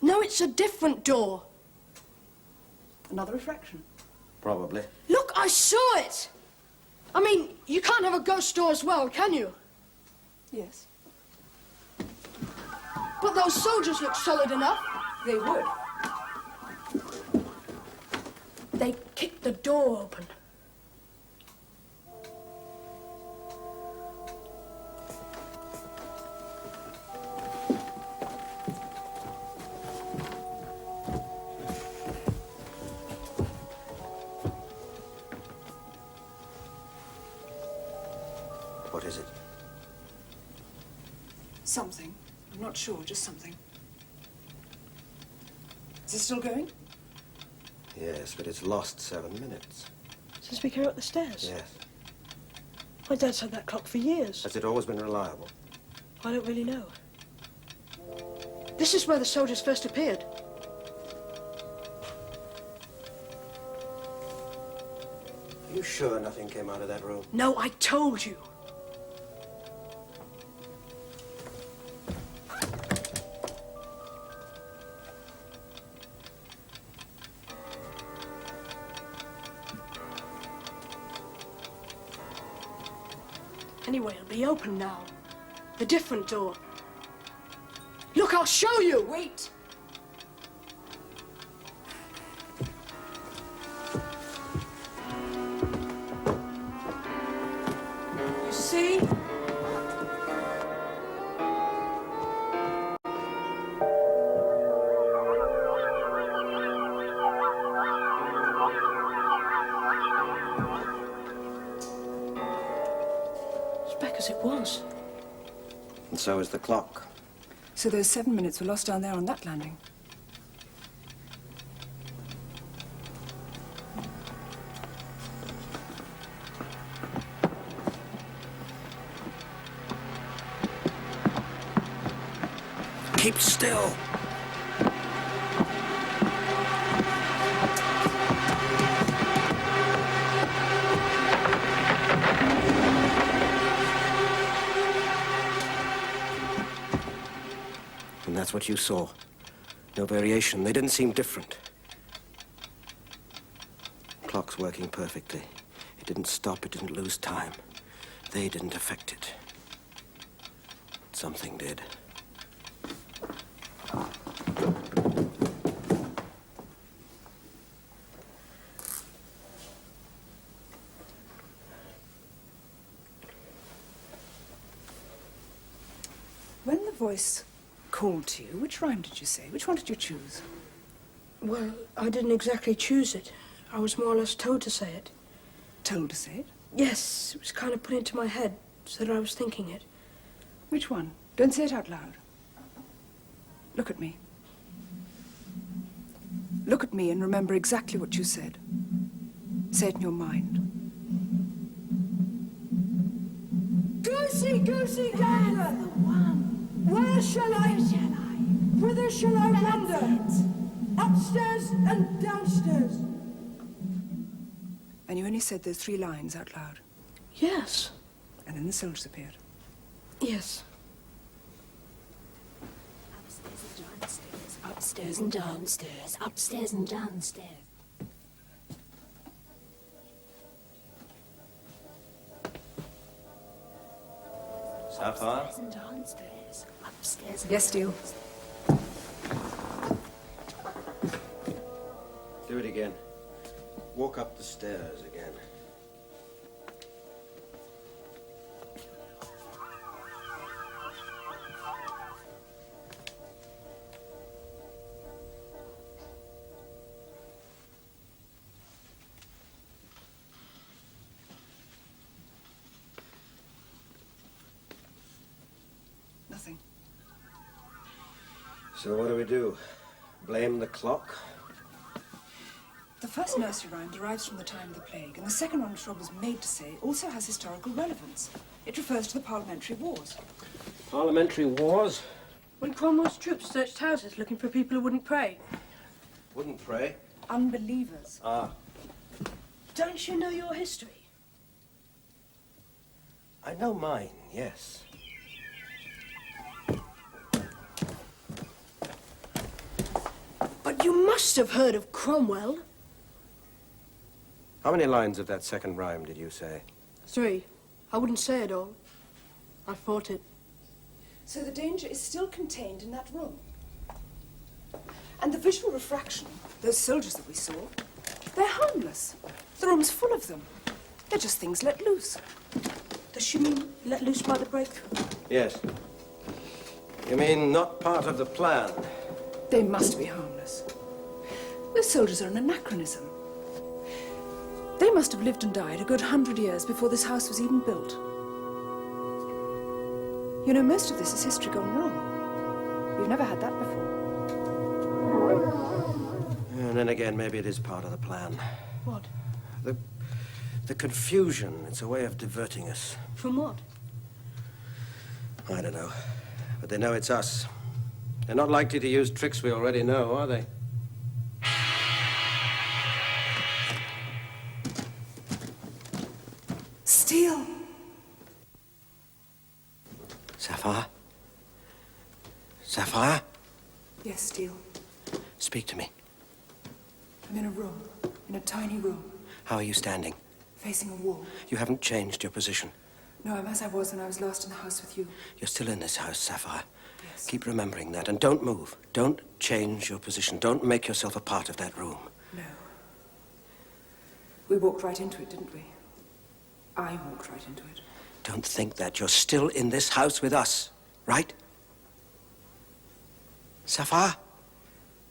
No, it's a different door. Another refraction. Probably. Look, I saw it! I mean, you can't have a ghost door as well, can you? Yes. But those soldiers look solid enough. They would. They kicked the door open. What is it? Something. I'm not sure, just something. Is it still going? Yes, but it's lost 7 minutes. Since we came up the stairs? Yes. My dad's had that clock for years. Has it always been reliable? I don't really know. This is where the soldiers first appeared. Are you sure nothing came out of that room? No, I told you. Anyway, it'll be open now. The different door. Look, I'll show you! Wait! You see? Back as it was. And so is the clock. So those 7 minutes were lost down there on that landing. Keep still. And that's what you saw. No variation. They didn't seem different. Clock's working perfectly. It didn't stop. It didn't lose time. They didn't affect it. Something did. voice called to you, which rhyme did you say? Which one did you choose? Well, I didn't exactly choose it. I was more or less told to say it. Told to say it? Yes, it was kind of put into my head so that I was thinking it. Which one? Don't say it out loud. Look at me. Look at me and remember exactly what you said. Say it in your mind. Goosey, goosey gander! Where shall I? Whither shall I wander? Upstairs and downstairs. And you only said those 3 lines out loud. Yes. And then the soldiers appeared. Yes. Upstairs and downstairs, upstairs and downstairs. Sapphire? Upstairs and downstairs, upstairs and Yes, Steele. Do it again. Walk up the stairs again. Nothing. So what do? Blame the clock? The first nursery rhyme derives from the time of the plague, and the second one, which Rob was made to say, also has historical relevance. It refers to the parliamentary wars. Parliamentary wars? When Cromwell's troops searched houses looking for people who wouldn't pray. Wouldn't pray? Unbelievers. Ah. Don't you know your history? I know mine, yes. But you must have heard of Cromwell. How many lines of that second rhyme did you say? 3. I wouldn't say it all. I fought it. So the danger is still contained in that room. And the visual refraction, those soldiers that we saw, they're harmless. The room's full of them. They're just things let loose. Does she mean let loose by the breakthrough? Yes. You mean not part of the plan? They must be harmless. Those soldiers are an anachronism. They must have lived and died a good 100 years before this house was even built. You know, most of this is history gone wrong. We've never had that before. And then again, maybe it is part of the plan. What? The confusion. It's a way of diverting us. From what? I don't know. But they know it's us. They're not likely to use tricks we already know, are they? Steele! Sapphire? Sapphire? Yes, Steele. Speak to me. I'm in a room. In a tiny room. How are you standing? Facing a wall. You haven't changed your position. No, I'm as I was when I was last in the house with you. You're still in this house, Sapphire. Yes. Keep remembering that, and don't move. Don't change your position. Don't make yourself a part of that room. No. We walked right into it, didn't we? I walked right into it. Don't think that. You're still in this house with us, right? Sapphire?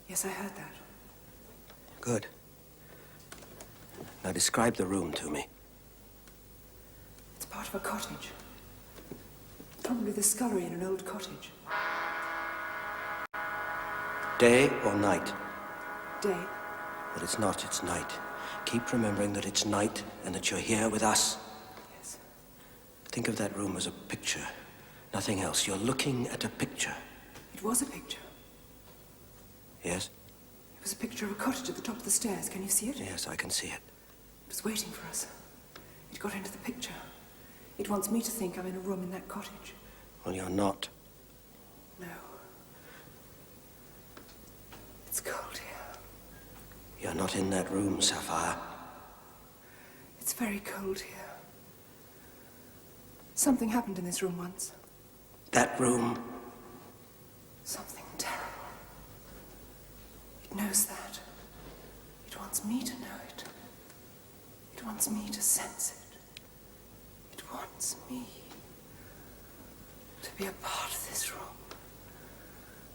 Yes, I heard that. Good. Now describe the room to me. It's part of a cottage. Probably the scullery in an old cottage. Day or night? Day. Well, it's not. It's night. Keep remembering that it's night and that you're here with us. Yes. Think of that room as a picture. Nothing else. You're looking at a picture. It was a picture. Yes? It was a picture of a cottage at the top of the stairs. Can you see it? Yes, I can see it. It was waiting for us. It got into the picture. It wants me to think I'm in a room in that cottage. Well, you're not. No. It's cold here. You're not in that room, Sapphire. It's very cold here. Something happened in this room once. That room. Something terrible. It knows that. It wants me to know it. It wants me to sense it. It wants me to be a part of this room.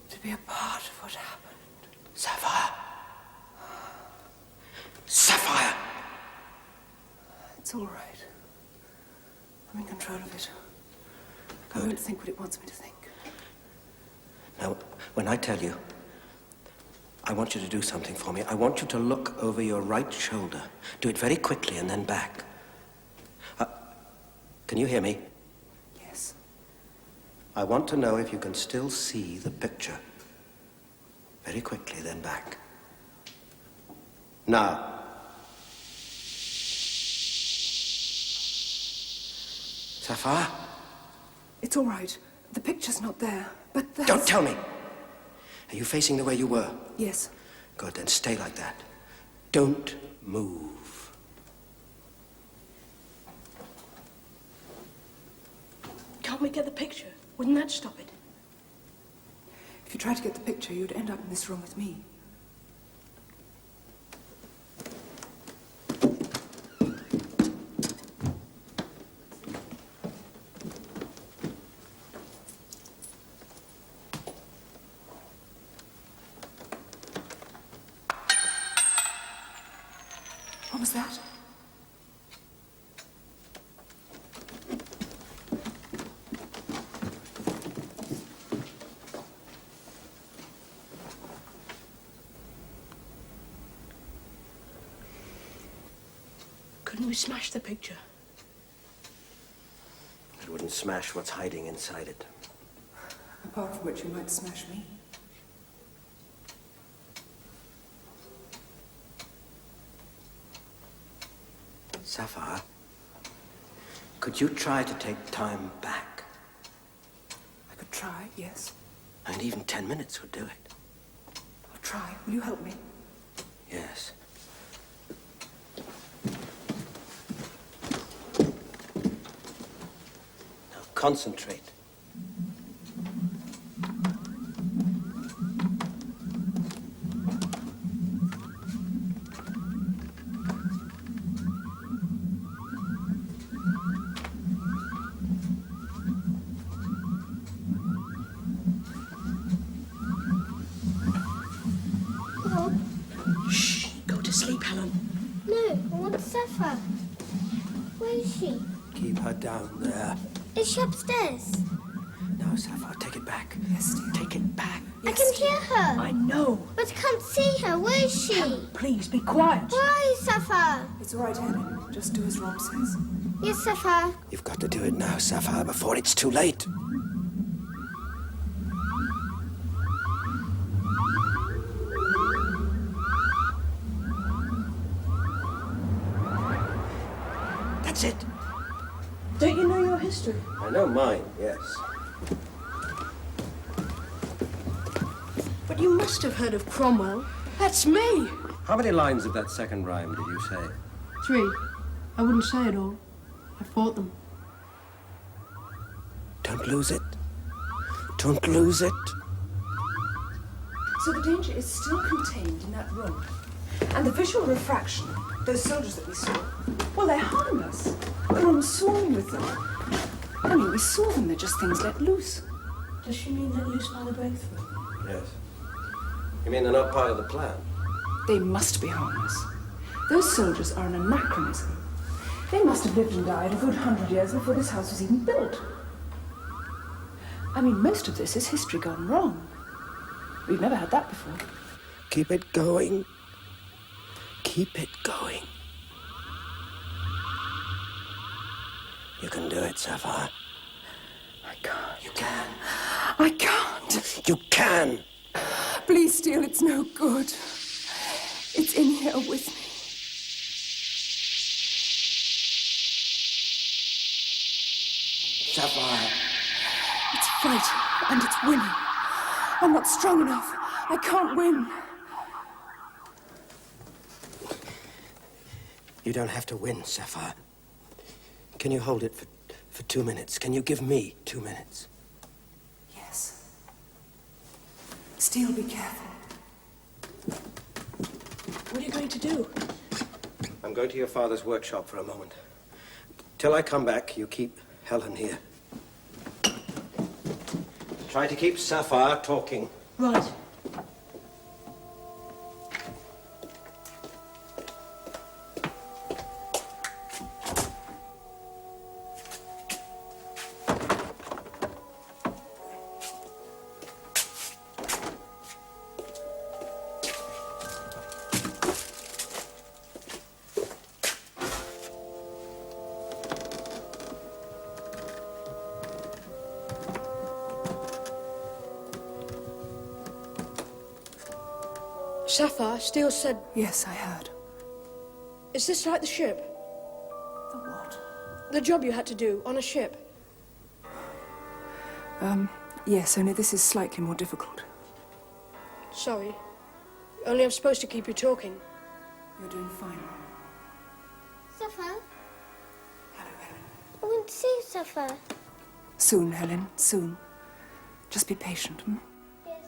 To be a part of what happened. Sapphire. Sapphire! It's all right. I'm in control of it. I won't think what it wants me to think. Now, when I tell you, I want you to do something for me. I want you to look over your right shoulder. Do it very quickly and then back. Can you hear me? Yes. I want to know if you can still see the picture. Very quickly, then back. Now. Sapphire? It's all right. The picture's not there, but there's... Don't tell me! Are you facing the way you were? Yes. Good, then stay like that. Don't move. Can't we get the picture? Wouldn't that stop it? If you tried to get the picture, you'd end up in this room with me. What was that? Couldn't we smash the picture? It wouldn't smash what's hiding inside it. Apart from which you might smash me. Sapphire, could you try to take time back? I could try, yes. And even 10 minutes would do it. I'll try. Will you help me? Yes. Now concentrate. Shh! Go to sleep, Helen. No, I want Sapphire. Where is she? Keep her down there. Is she upstairs? Now, Sapphire, take it back. Yes, dear. Take it back. I can hear her. I know. But I can't see her. Where is she? Helen, please, be quiet. Where are you, Sapphire? It's all right, Helen. Just do as Rob says. Yes, Sapphire. You've got to do it now, Sapphire, before it's too late. That's it. Don't you know your history? I know mine, yes. But you must have heard of Cromwell. That's me. How many lines of that second rhyme did you say? 3. I wouldn't say it all. I fought them. Don't lose it. Don't lose it. So the danger is still contained in that room. And the visual refraction, those soldiers that we saw, well, they're harmless. We're on swarming with them. I mean, we saw them, they're just things let loose. Does she mean let loose by the breakthrough? Yes. You mean they're not part of the plan? They must be harmless. Those soldiers are an anachronism. They must have lived and died a good 100 years before this house was even built. I mean, most of this is history gone wrong. We've never had that before. Keep it going. Keep it going. You can do it, Sapphire. I can't. You can. I can't. You can. Please, Steele, it's no good. It's in here with me. Sapphire. It's fighting, and it's winning. I'm not strong enough. I can't win. You don't have to win, Sapphire. Can you hold it for 2 minutes? Can you give me 2 minutes? Yes. Steele, be careful. What are you going to do? I'm going to your father's workshop for a moment. Till I come back, you keep Helen here. Try to keep Sapphire talking. Right. Sapphire Steel said... Yes, I heard. Is this like the ship? The what? The job you had to do on a ship? Yes, only this is slightly more difficult. Sorry. Only I'm supposed to keep you talking. You're doing fine. Sapphire, Hello, Helen. I want to see you, Sapphire. Soon, Helen, soon. Just be patient, hmm? Yes.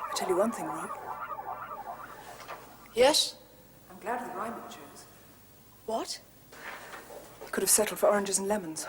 I tell you one thing, Rob. Yes? I'm glad of the rhyme you chose. What? You could have settled for oranges and lemons.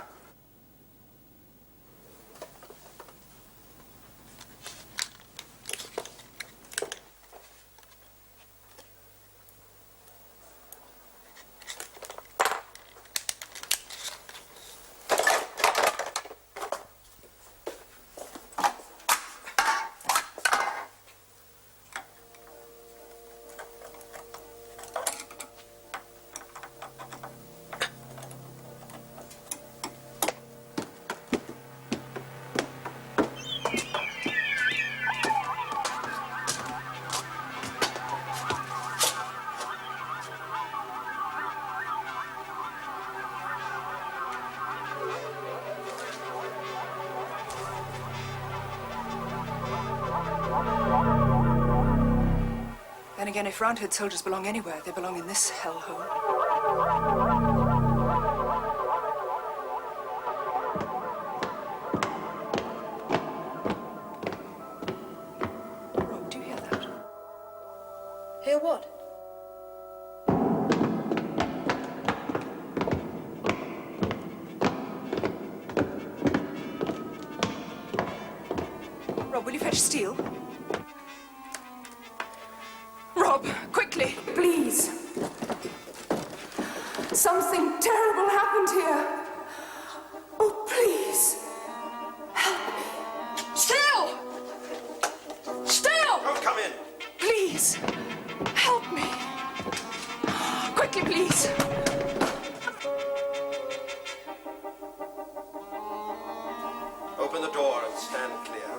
Then again, if Roundhead soldiers belong anywhere, they belong in this hellhole. Rob, do you hear that? Hear what? Rob, will you fetch steel? Rob, quickly, please. Something terrible happened here. Oh, please. Help me. Steel! Steel! Don't come in. Please. Help me. Quickly, please. Open the door and stand clear.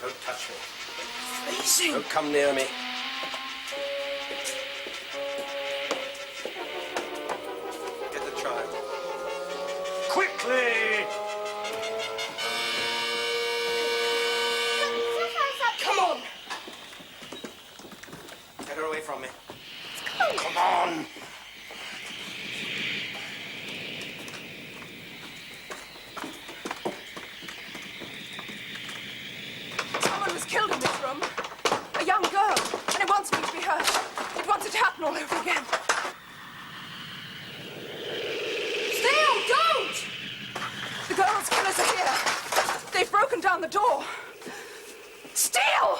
Don't touch me. Freezing. Don't come near me. Get the child. Quickly! Come on! Get her away from me. Come on! Someone was killed in this room. A young girl. And it wants me to be hurt. It wants it to happen all over again. Steel, don't! The girl's killers are here. They've broken down the door. Steel!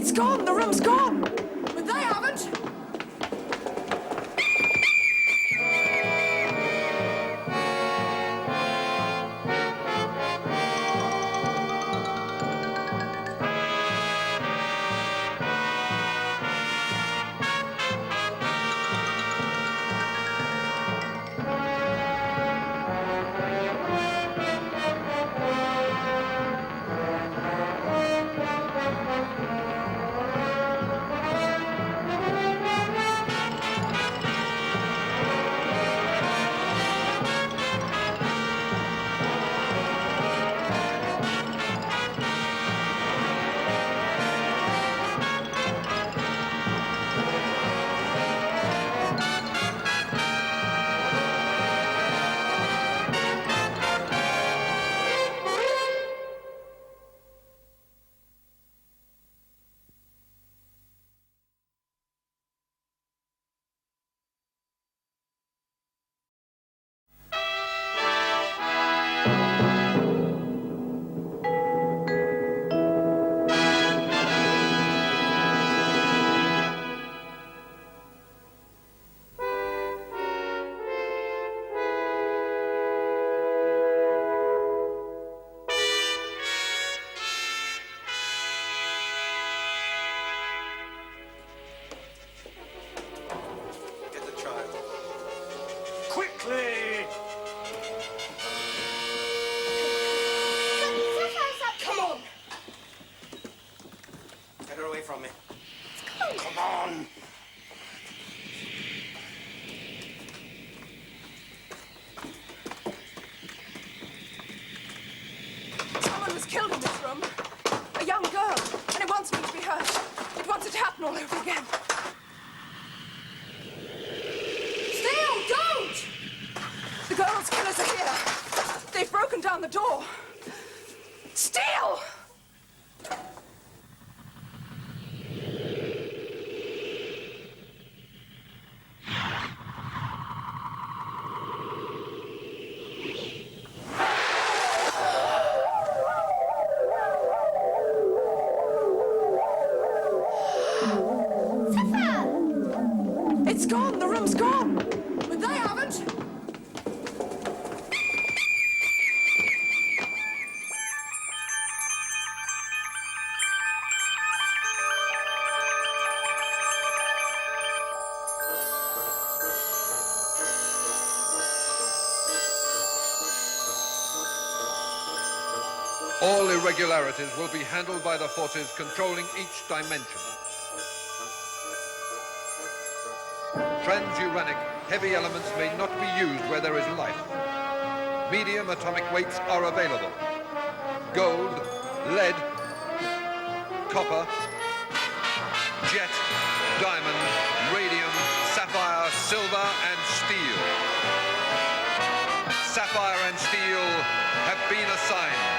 It's gone! The room's gone! But they haven't! Quickly! Come on! Get her away from me. Come on! Someone was killed in this room. A young girl. And it wants me to be hurt. It wants it to happen all over again. Steele, don't! The girl's killers are here. They've broken down the door. Steele! It's gone! The room's gone! But they haven't! All irregularities will be handled by the forces controlling each dimension. Transuranic heavy elements may not be used where there is life. Medium atomic weights are available. Gold, lead, copper, jet, diamond, radium, sapphire, silver, and steel. Sapphire and steel have been assigned.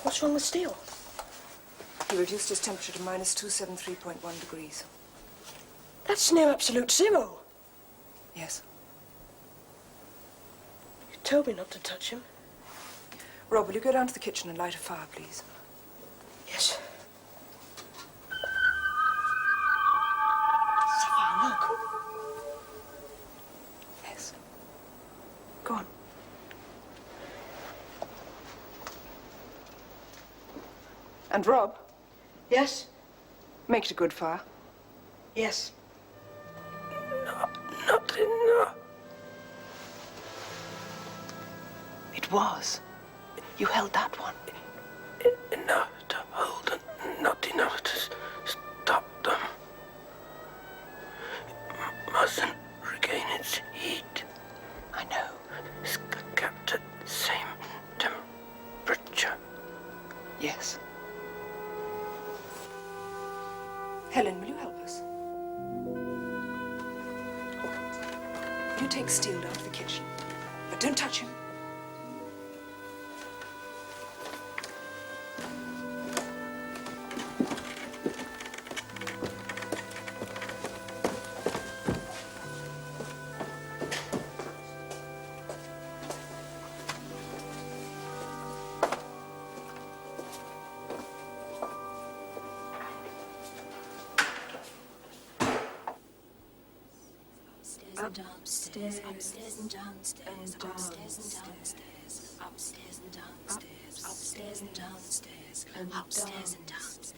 What's wrong with Steele? He reduced his temperature to minus 273.1 degrees. That's near absolute zero. Yes. You told me not to touch him. Rob, will you go down to the kitchen and light a fire, please? Yes. Sapphire, look. Yes. Go on. And Rob, Yes? make it a good fire. Yes. Not enough. It was. You held that one. Enough to hold and not enough to stop them. It mustn't regain its heat. I know. You take Steele down to the kitchen, but don't touch him. Upstairs and downstairs, upstairs and downstairs, upstairs and downstairs, upstairs and downstairs, upstairs and downstairs.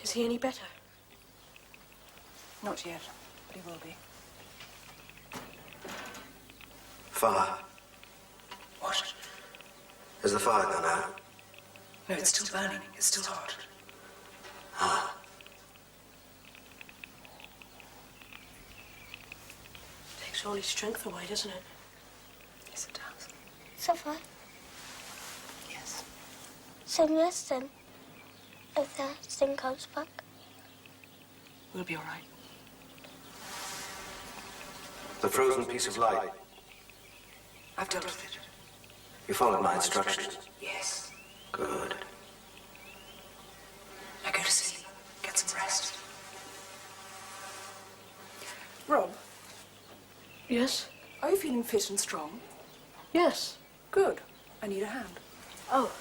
Is he any better? Not yet, but he will be. Fire. What? Has the fire gone out? No, it's still burning. It's still hot. Ah. Takes all his strength away, doesn't it? Yes, it does. Sapphire, Yes. send less then. If that thing comes back. We'll be all right. The frozen piece of light. I've dealt with it. You followed my instructions. Yes. Good. Now go to sleep. Get some rest. Rob, Yes? are you feeling fit and strong? Yes. Good. I need a hand. Oh.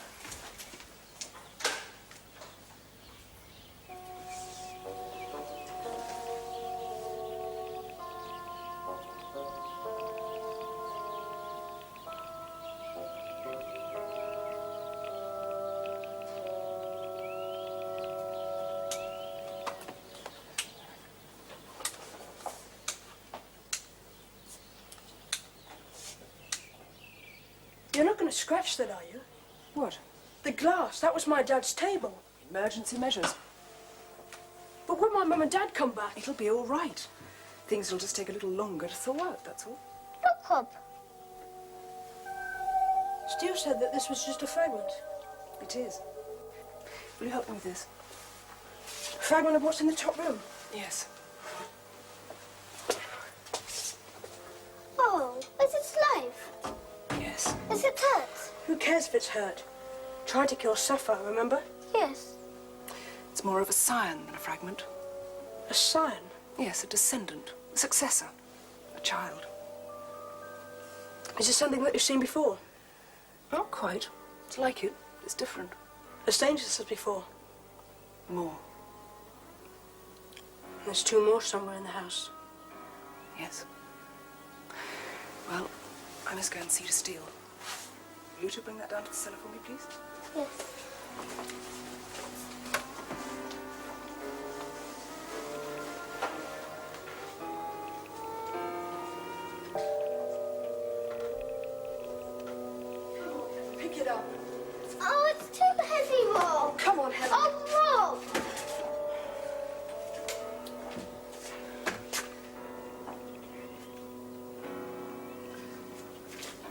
You're not going to scratch that, are you? What? The glass. That was my dad's table. Emergency measures. But when my mum and dad come back... It'll be all right. Things will just take a little longer to thaw out, that's all. Look, Rob. Steele said that this was just a fragment. It is. Will you help me with this? A fragment of what's in the top room. Yes. Oh, is it alive? Yes. Is it hurt? Who cares if it's hurt? Tried to kill Sapphire, remember? Yes. It's more of a scion than a fragment. A scion. Yes, a descendant, a successor, a child. Is it something that you've seen before? Not quite. It's like it. It's different. As dangerous as before. More. And there's two more somewhere in the house. Yes. Well, I must go and see to Steele. Will you two bring that down to the cellar for me, please? Yes. Pick it up. Oh, it's too heavy, Rob. Come on, Helen. Oh, Rob.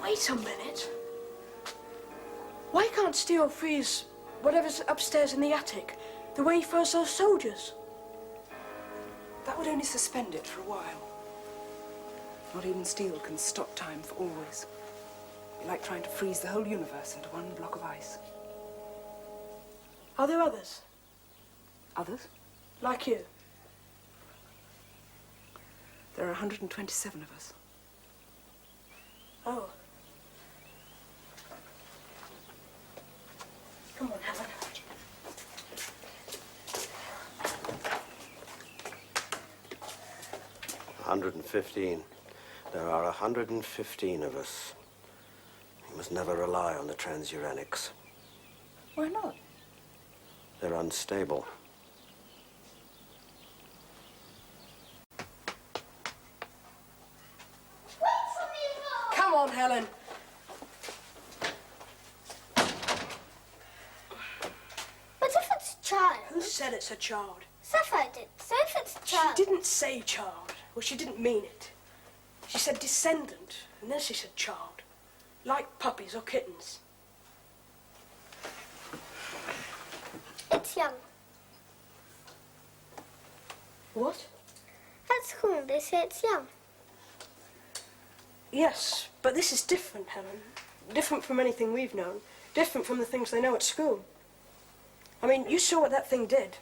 Wait a minute. Why can't Steele freeze whatever's upstairs in the attic the way he froze those soldiers? That would only suspend it for a while. Not even Steele can stop time for always. It'd be like trying to freeze the whole universe into one block of ice. Are there others? Others? Like you? There are 127 of us. Oh. Come on, Helen. $115. There are 115 of us. You must never rely on the transuranics. Why not? They're unstable. Come on, Helen. said it's a child. Sapphire did. So if it's a child. She didn't say child. Well, she didn't mean it. She said descendant, and then she said child. Like puppies or kittens. It's young. What? At school, they say it's young. Yes, but this is different, Helen. Different from anything we've known. Different from the things they know at school. I mean, you saw what that thing did.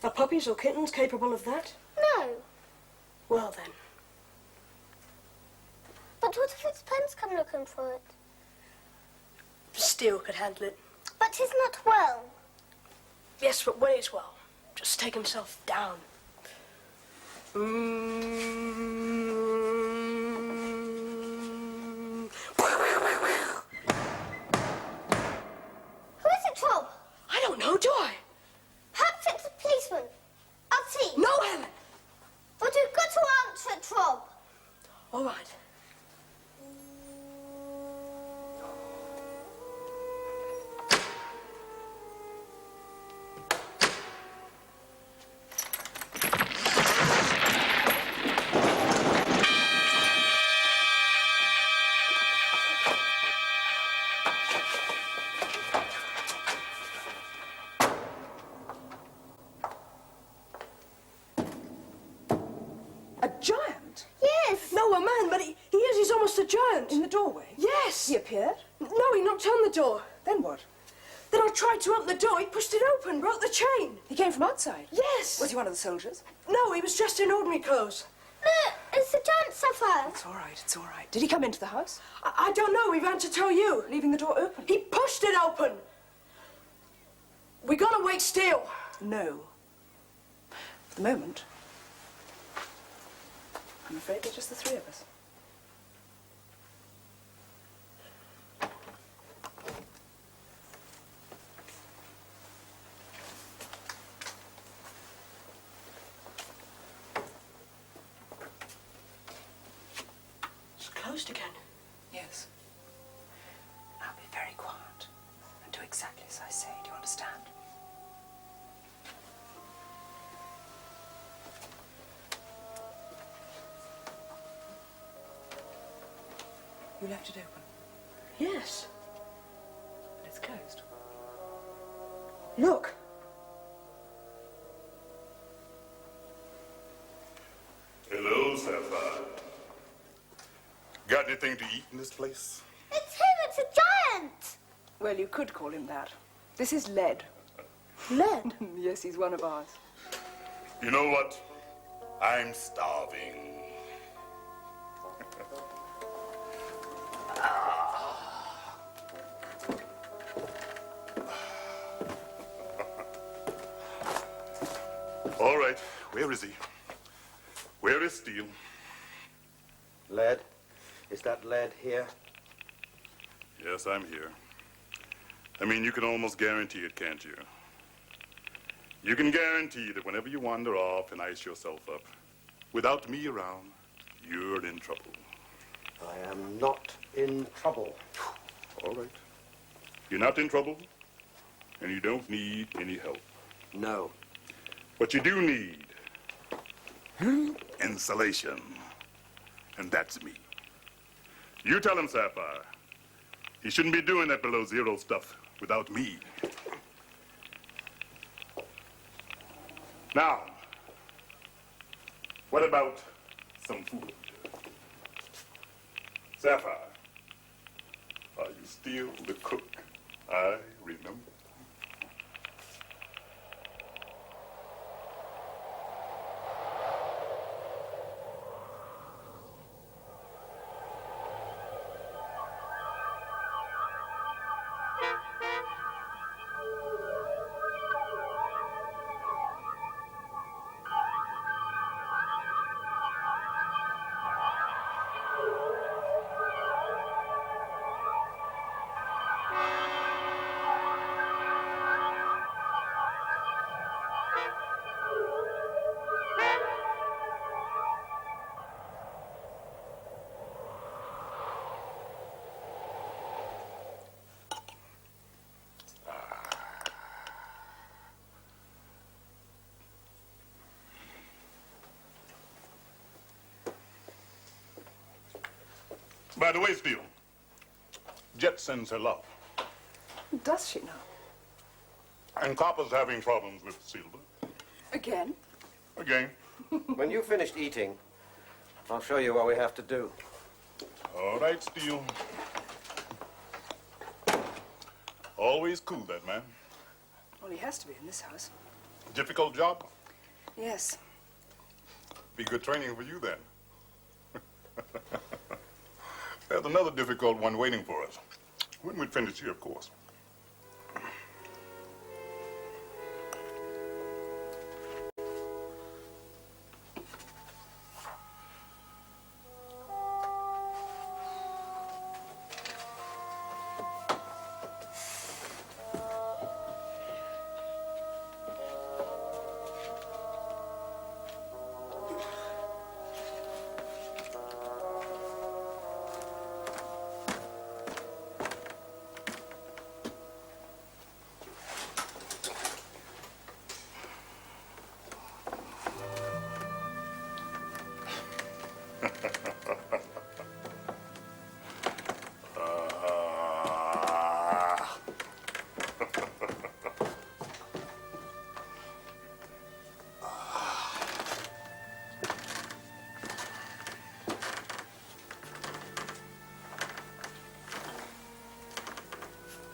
Are puppies or kittens capable of that? No. Well, then. But what if its parents come looking for it? Steel could handle it. But he's not well. Yes, but weighs well. Just take himself down. Who is it, Rob? I don't know, do I? Perhaps it's a policeman. I'll see. No, Helen! But you've got to answer it, Rob. All right. A giant? Yes. No, a man, but he is. He's almost a giant. In the doorway? Yes. He appeared? No, he knocked on the door. Then what? Then I tried to open the door. He pushed it open, broke the chain. He came from outside? Yes. Was he one of the soldiers? No, he was dressed in ordinary clothes. No, it's the giant Sapphire. It's all right, it's all right. Did he come into the house? I don't know. We ran to tell you. Leaving the door open? He pushed it open. We gotta wake Steel. No. For the moment, I'm afraid they're just the three of us. It's closed again. Yes. I'll be very quiet and do exactly as I say. Do you understand? You left it open, Yes. but it's closed. Look. Hello, Sapphire. Got anything to eat in this place? It's him. It's a giant. Well, you could call him that. This is Lead. Lead. Yes, he's one of ours. You know what? I'm starving. All right, where is he? Where is Steel? Lead? Is that Lead here? Yes, I'm here. I mean, you can almost guarantee it, can't you? You can guarantee that whenever you wander off and ice yourself up, without me around, you're in trouble. I am not in trouble. All right. You're not in trouble, and you don't need any help. No. But you do need insulation, and that's me. You tell him, Sapphire, he shouldn't be doing that below zero stuff without me. Now, what about some food? Sapphire, are you still the cook I remember? By the way, Steele, Jet sends her love. Does she now? And Copper's having problems with Silver. Again? Again. When you've finished eating, I'll show you what we have to do. All right, Steele. Always cool, that man. Well, he has to be in this house. Difficult job? Yes. Be good training for you, then. There's another difficult one waiting for us. When we finish here, of course.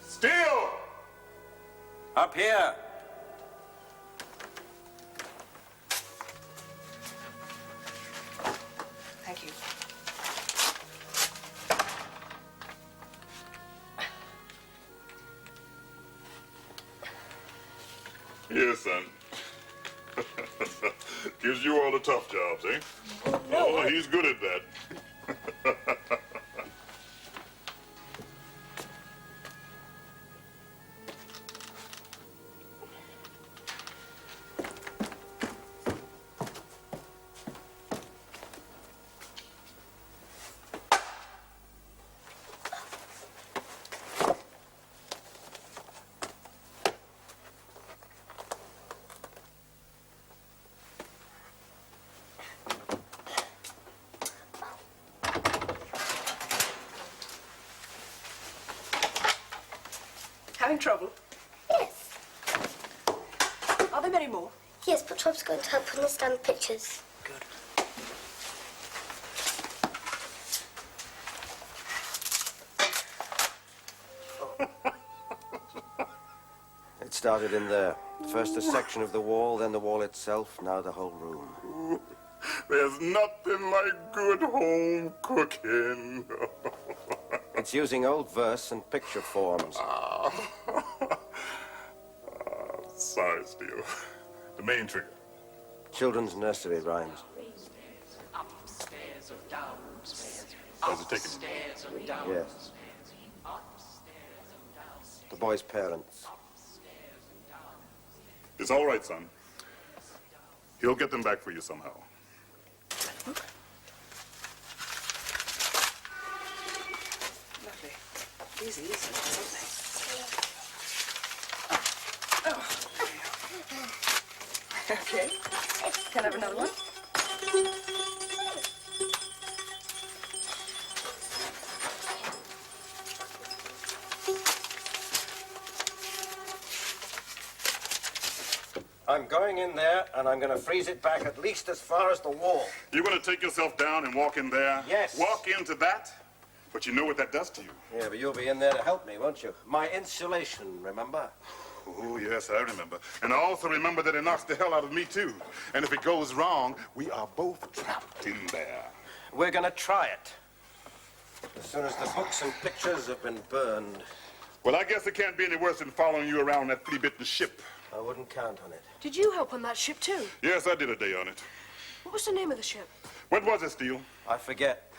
Steele! Up here! Thank you. Yes, son. Gives you all the tough jobs, eh? Oh, he's good at that. Having trouble? Yes. Are there many more? Yes, but Rob's going to help put us down the pictures. Good. It started in there. First a section of the wall, then the wall itself, now the whole room. There's nothing like good home cooking. It's using old verse and picture forms. Sorry, Steele. The main trigger. Children's nursery rhymes. Upstairs or downstairs. How's it taking? Upstairs or downstairs. Yes. The boy's parents. It's all right, son. He'll get them back for you somehow. Lovely. These are easy, aren't they? Okay. Can I have another one? I'm going in there, and I'm going to freeze it back at least as far as the wall. You're going to take yourself down and walk in there? Yes. Walk into that? But you know what that does to you. Yeah, but you'll be in there to help me, won't you? My insulation, remember? Oh, yes, I remember. And I also remember that it knocks the hell out of me, too. And if it goes wrong, we are both trapped in there. We're going to try it. As soon as the books and pictures have been burned. Well, I guess it can't be any worse than following you around that flea-bitten ship. I wouldn't count on it. Did you help on that ship too? Yes, I did a day on it. What was the name of the ship? What was it, Steele? I forget.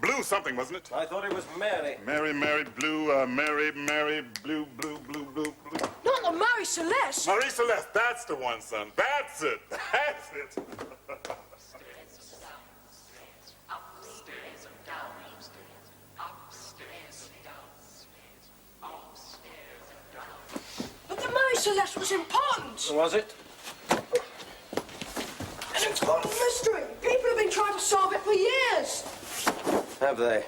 Blue something, wasn't it? I thought it was Mary. Mary, Blue, Mary, Blue, Blue, Blue, Blue, Blue. Not the Marie Celeste. Marie Celeste, that's the one, son. That's it. That's it. Upstairs or downstairs. Upstairs or downstairs. Upstairs or downstairs. But the Marie Celeste was important. Was it? An important mystery. People have been trying to solve it for years. Have they?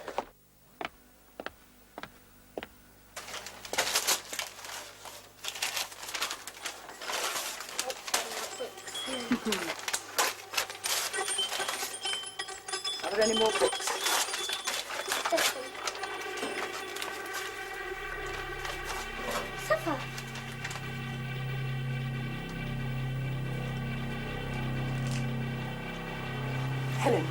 Are there any more books? Sapphire. Helen.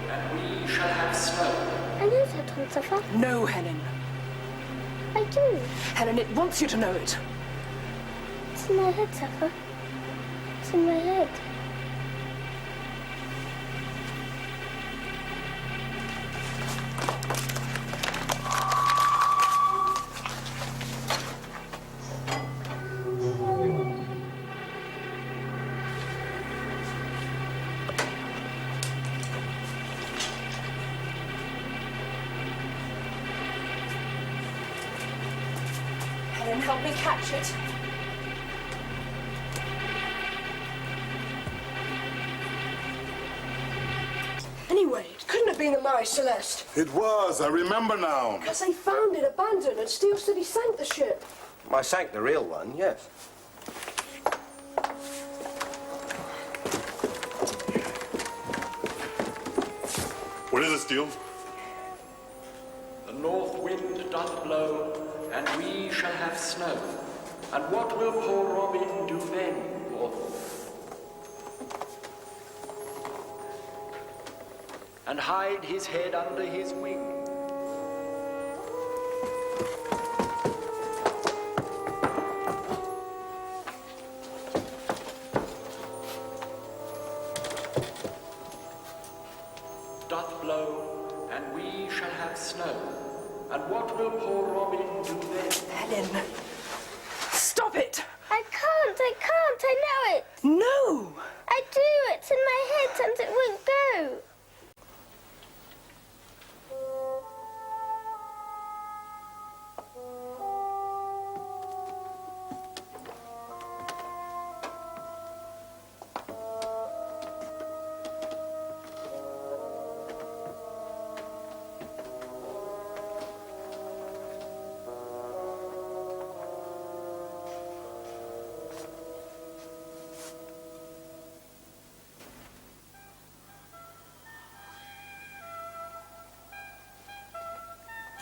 And we shall have snow. I know that one, Sapphire. No, Helen. I do. Helen, it wants you to know it. It's in my head, Sapphire. It's in my head. Helen, help me catch it. Anyway, it couldn't have been the Marie Celeste. It was. I remember now. Because they found it abandoned and Steel said he sank the ship. I sank the real one, yes. What is it, Steele? The north wind doth blow, and we shall have snow. And what will poor Robin do then? And hide his head under his wing. Doth blow, and we shall have snow. And what will poor Robin do then? Helen, stop it! I know it. No! I do, it's in my head and it won't go.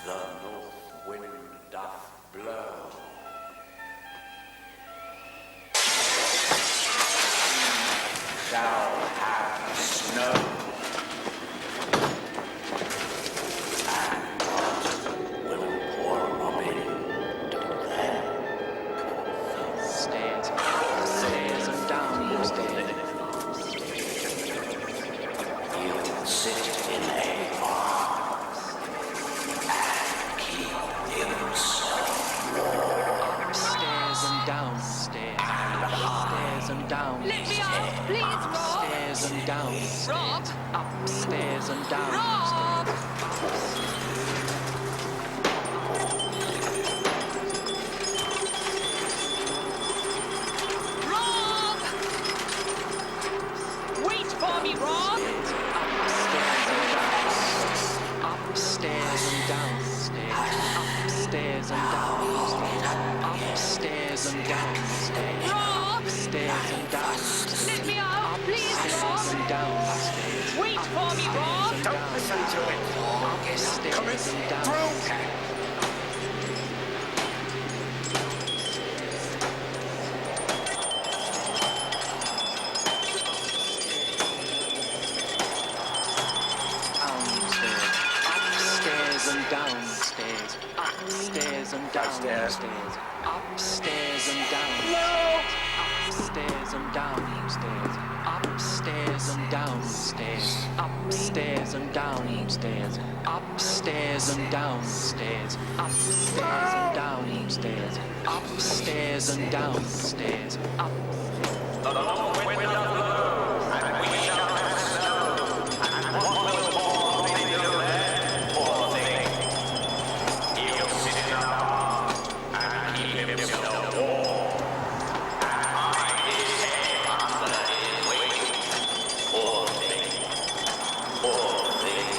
The north wind doth blow. Shall have snow. And what will poor Robin do then? Stairs and down stairs. He'll sit in a bar. Upstairs and downstairs. Upstairs and downstairs. Let me out, please, Rob. Upstairs and downstairs. Rob. Upstairs and downstairs. Rob! Wait for me, Rob. Upstairs and downstairs. Upstairs and downstairs. Upstairs and downstairs. Rob! Upstairs and downstairs. Let me out, please, Upstairs and Rob. downstairs. Wait for me, Rob. Don't listen to it. Upstairs and downstairs. Upstairs and downstairs. Upstairs and downstairs. Upstairs and downstairs. Upstairs and downstairs. Upstairs and downstairs. Upstairs and downstairs. Upstairs and downstairs. Upstairs and downstairs. Upstairs and downstairs. The north wind doth blow, and we shall have snow. And what will poor Robin do then? Poor thing. He'll sit in a bar and keep himself warm. And hide his head under his wing. Poor thing. Poor thing.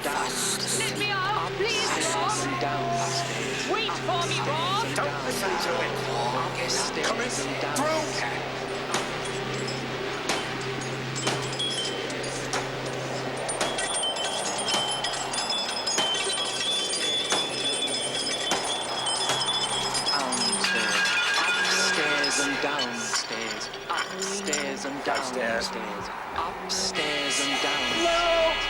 downstairs. Let me out, please, Upstairs and Rob. downstairs. Wait for me, Rob. Don't listen to it. Upstairs and downstairs. Upstairs and downstairs. Upstairs and downstairs. Upstairs and downstairs. Upstairs and downstairs.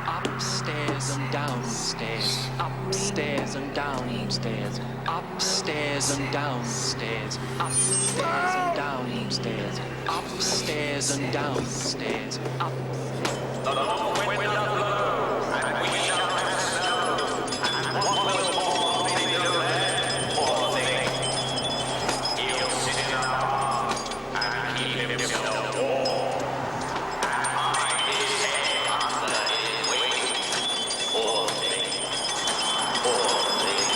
Upstairs and downstairs. Upstairs and downstairs. Upstairs and downstairs. Upstairs and downstairs. Upstairs and downstairs. The Lord will not blow, and we shall have snow. And what will Paul be doing? Poor thing. He'll sit in a barn and keep himself warm. And hide his head under his wings. Poor thing. Poor thing.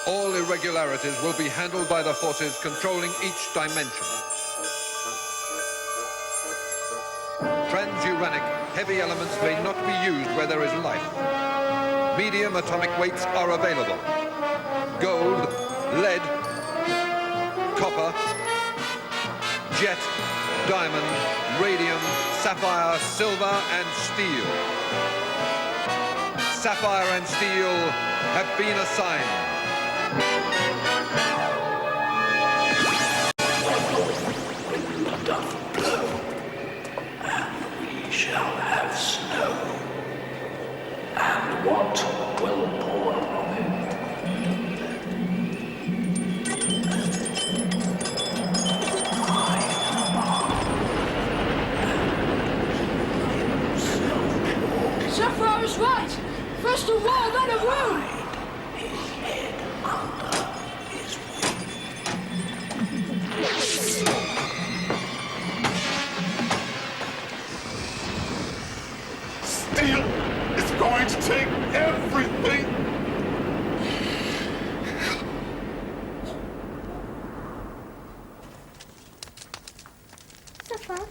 All irregularities will be handled by the forces controlling each dimension. Transuranic heavy elements may not be used where there is life. Medium atomic weights are available. Gold, lead, copper, jet, diamond, radium, sapphire, silver, and steel. Sapphire and steel have been assigned. We shall have snow. And what will pour on it? Sapphire is right. First a wall, then a room. His head under his Steel is going to take everything. Sapphire?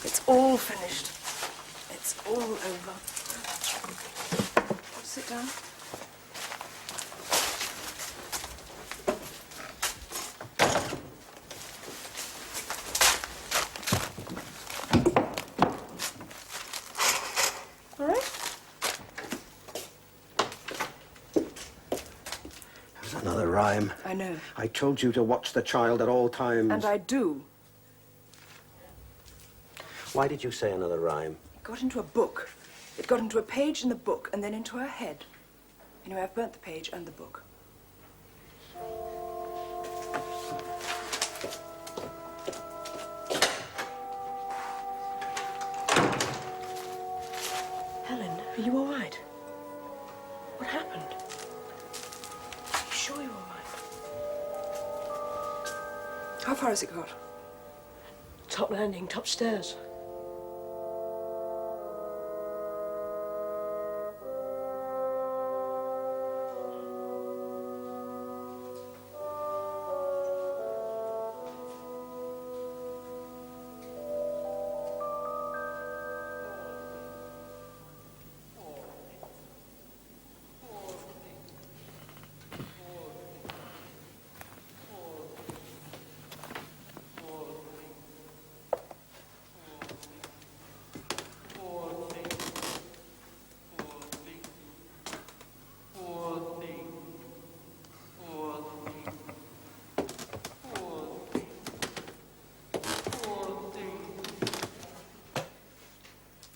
It's all finished. It's all over. Sit down. All right? There's another rhyme. I know. I told you to watch the child at all times. And I do. Why did you say another rhyme? It got into a book. It got into a page in the book and then into her head. Anyway, I've burnt the page and the book. Helen, are you all right? What happened? Are you sure you're all right? How far has it got? Top landing, top stairs.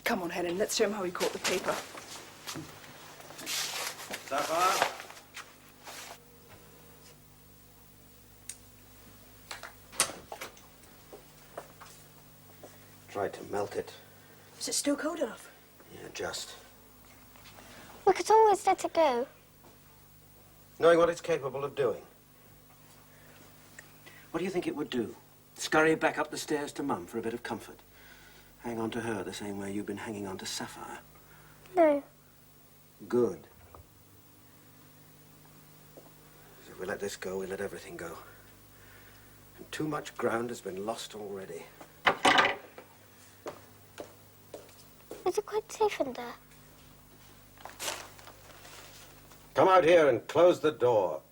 Come on, Helen, let's show him how he caught the paper. Sapphire? tried to melt it. Is it still cold enough? Yeah, just. We could always let it go. Knowing what it's capable of doing. What do you think it would do? Scurry back up the stairs to Mum for a bit of comfort? Hang on to her the same way you've been hanging on to Sapphire? No. Good. 'Cause if we let this go, we let everything go. And too much ground has been lost already. Is it quite safe in there? Come out here and close the door.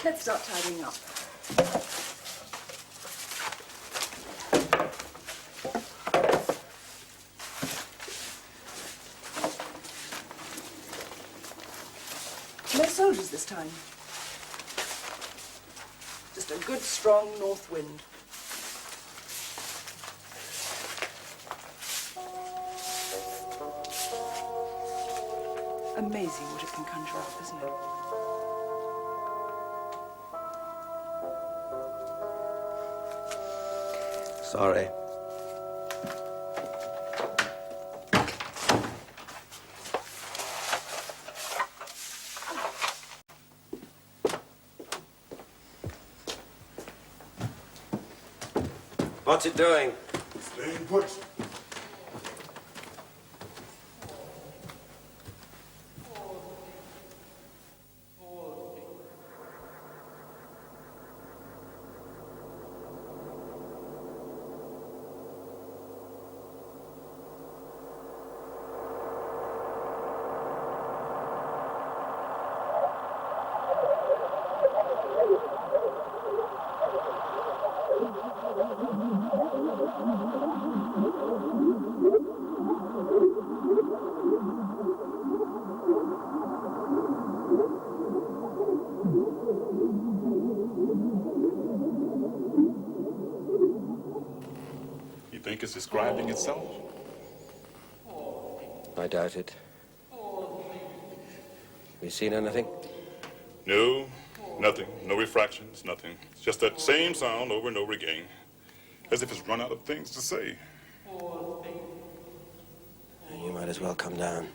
Let's start tidying up. No soldiers this time. Just a good, strong north wind. Amazing what it can conjure up, isn't it? Sorry. What's it doing? Staying put. You think it's describing itself? I doubt it. You seen anything? No, nothing. No refractions, nothing. It's just that same sound over and over again. As if it's run out of things to say. You might as well come down.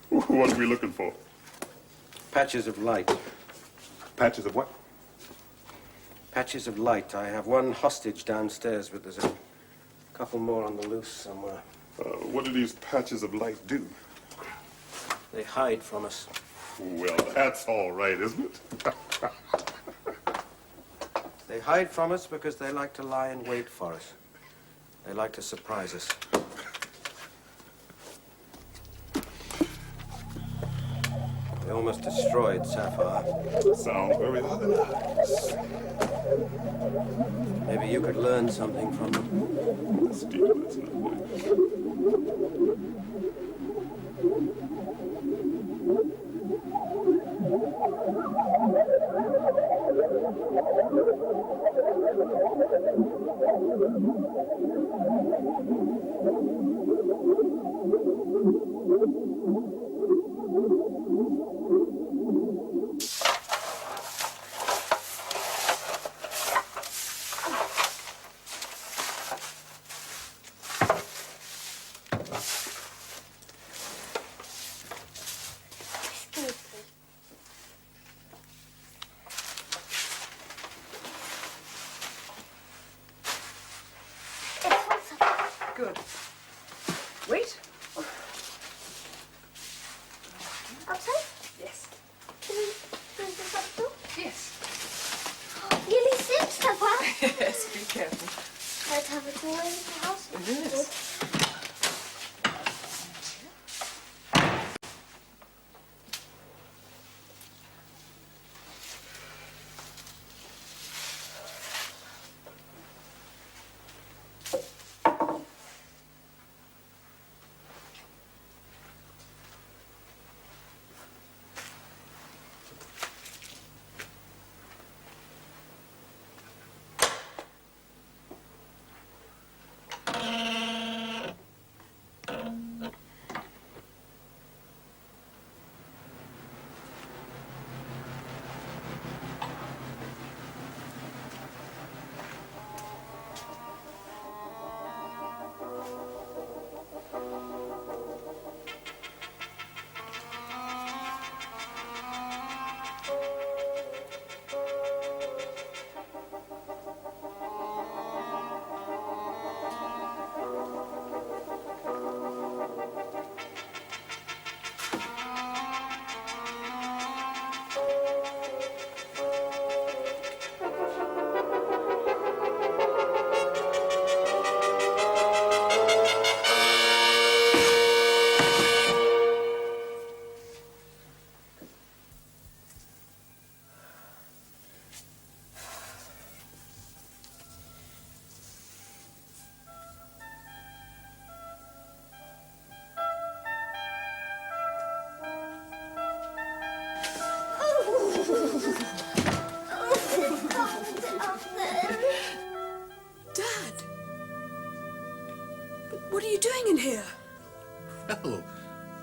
What are we looking for? Patches of light. Patches of what? Patches of light. I have one hostage downstairs, but there's a couple more on the loose somewhere. What do these patches of light do? They hide from us. Well, that's all right, isn't it? They hide from us because they like to lie in wait for us. They like to surprise us. They almost destroyed Sapphire. Sounds very ominous. Maybe you could learn something from them. Steve, that's not nice. Good. Wait. Outside? Yes. Can we close this up door? Yes. Nearly six, Papa. Yes, be careful. Let's have it all in the house. Yes.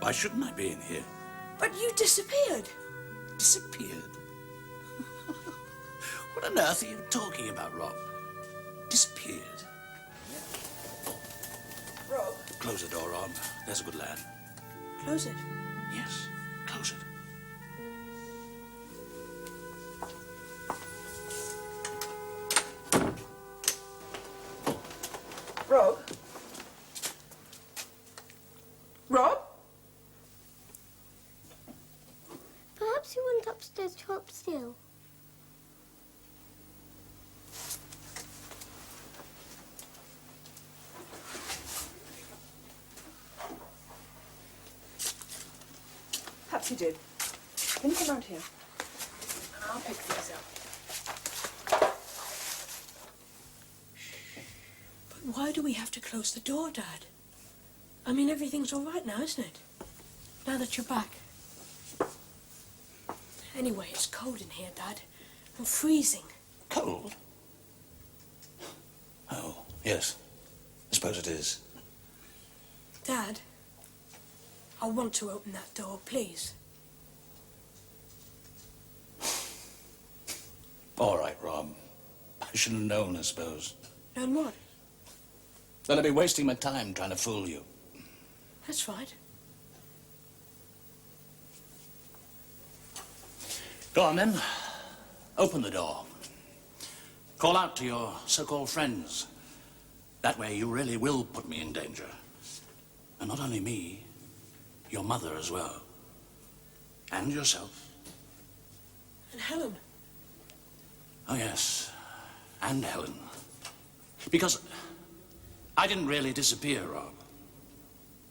Why shouldn't I be in here? But you disappeared. Disappeared? What on earth are you talking about, Rob? Disappeared? Rob. Close the door, Rob. There's a good lad. Close it. Yes, close it. Rob? Rob? Perhaps you went upstairs to help Steele. Perhaps you did. Can you come round here? I'll pick these up. But why do we have to close the door, Dad? I mean, everything's all right now, isn't it? Now that you're back. Anyway, it's cold in here, Dad. I'm freezing. Cold? Oh, yes. I suppose it is. Dad, I want to open that door, please. All right, Rob. I should have known, I suppose. Known what? That I'd be wasting my time trying to fool you. That's right. Go on, then. Open the door. Call out to your so-called friends. That way you really will put me in danger. And not only me, your mother as well. And yourself. And Helen. Oh, yes. And Helen. Because I didn't really disappear, Rob.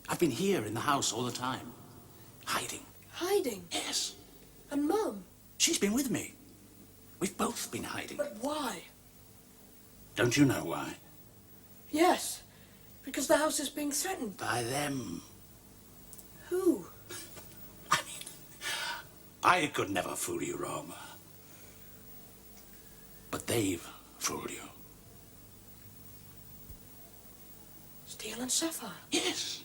I've been here in the house all the time. Hiding. Hiding? Yes. And Mum? She's been with me. We've both been hiding. But why? Don't you know why? Yes. Because the house is being threatened. By them. Who? I could never fool you, Rob. But they've fooled you. Steele and Sapphire? Yes.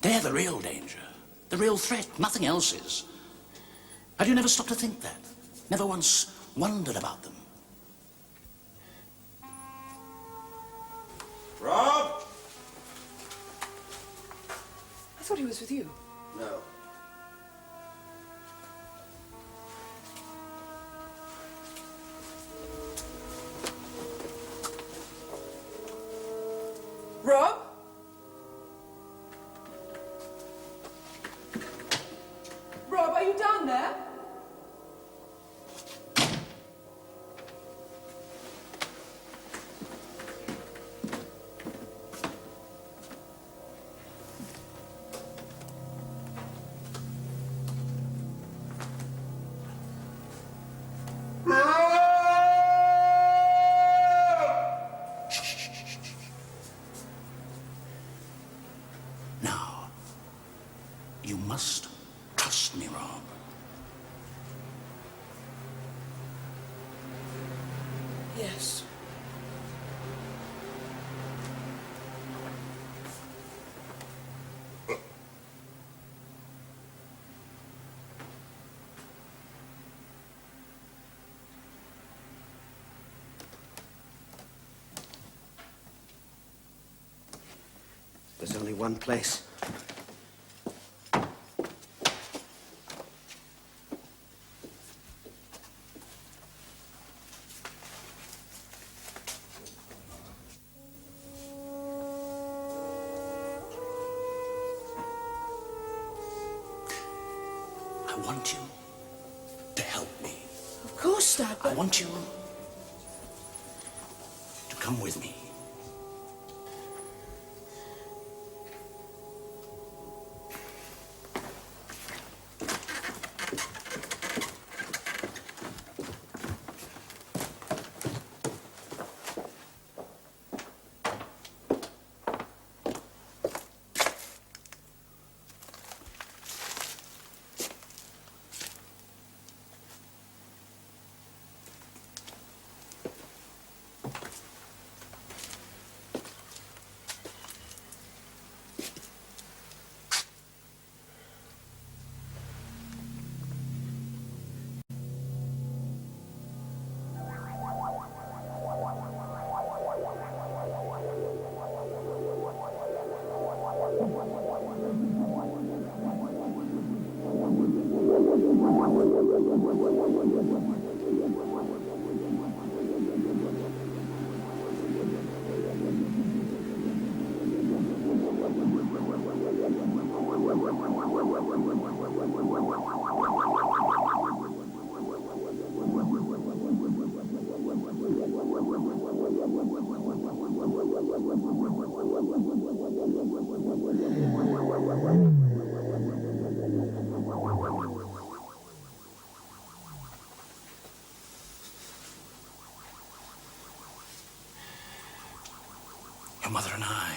They're the real danger. The real threat. Nothing else is. Have you never stopped to think that? Never once wondered about them? Rob! I thought he was with you. No. Rob? Rob, are you down there? Now, you must trust me, Rob. Yes. There's only one place. I want you to help me. Of course, Dad, I want you to come with me. Your mother and I,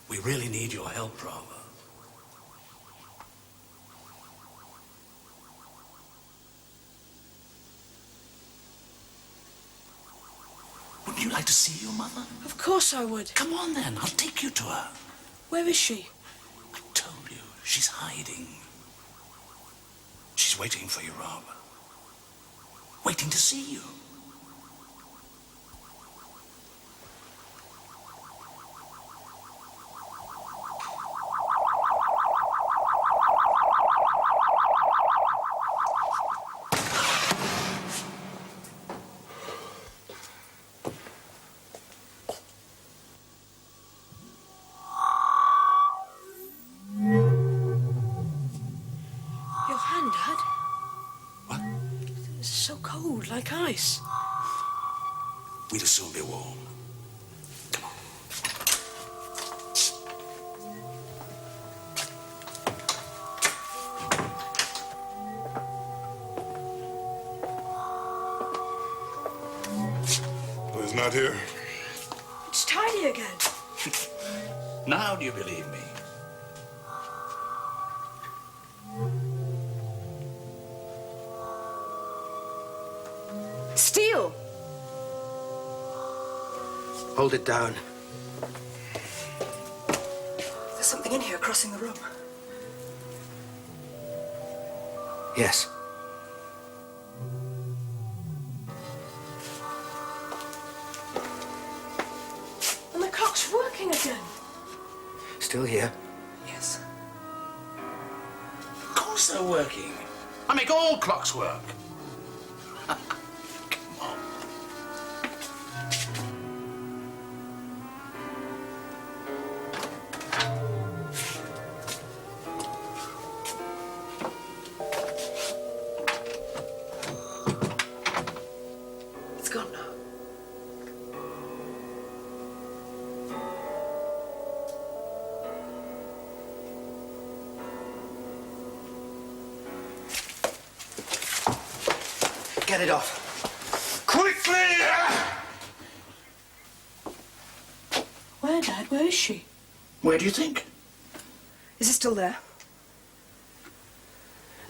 we really need your help, Rob. Wouldn't you like to see your mother? Of course I would. Come on then, I'll take you to her. Where is she? I told you, she's hiding. She's waiting for you, Rob. Waiting to see you. Your hand, Dad? What? It's so cold, like ice. We'll soon be warm. Come on. Oh, he's not here. It's tidy again. Now do you believe me? Steel! Hold it down. There's something in here crossing the room. Yes. And the clock's working again. Still here. Yes. Of course they're working. I make all clocks work. Come on. It's gone now. Get it off. Quickly! Where, Dad? Where is she? Where do you think? Is it still there?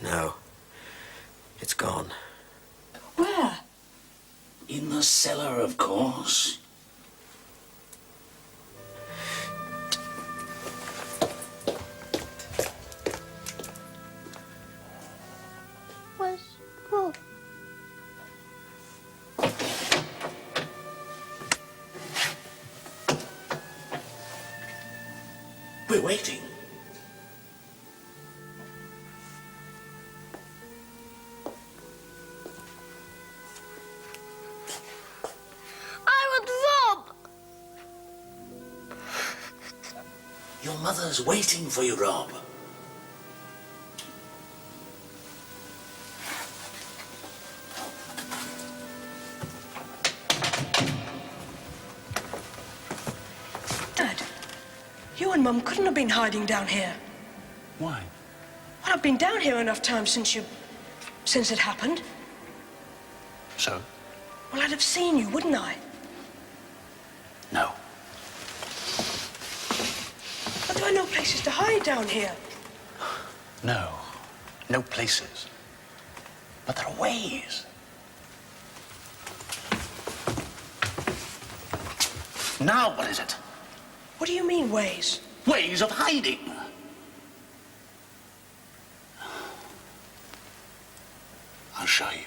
No. It's gone. Where? In the cellar, of course. Where's Rob? We're waiting. I want Rob! Your mother's waiting for you, Rob. Dad, you and Mum couldn't have been hiding down here. Why? Well, I've been down here enough times since it happened. So? Well, I'd have seen you, wouldn't I? No. But there are no places to hide down here. No. No places. But there are ways. Now what is it? What do you mean, ways? Ways of hiding. I'll show you.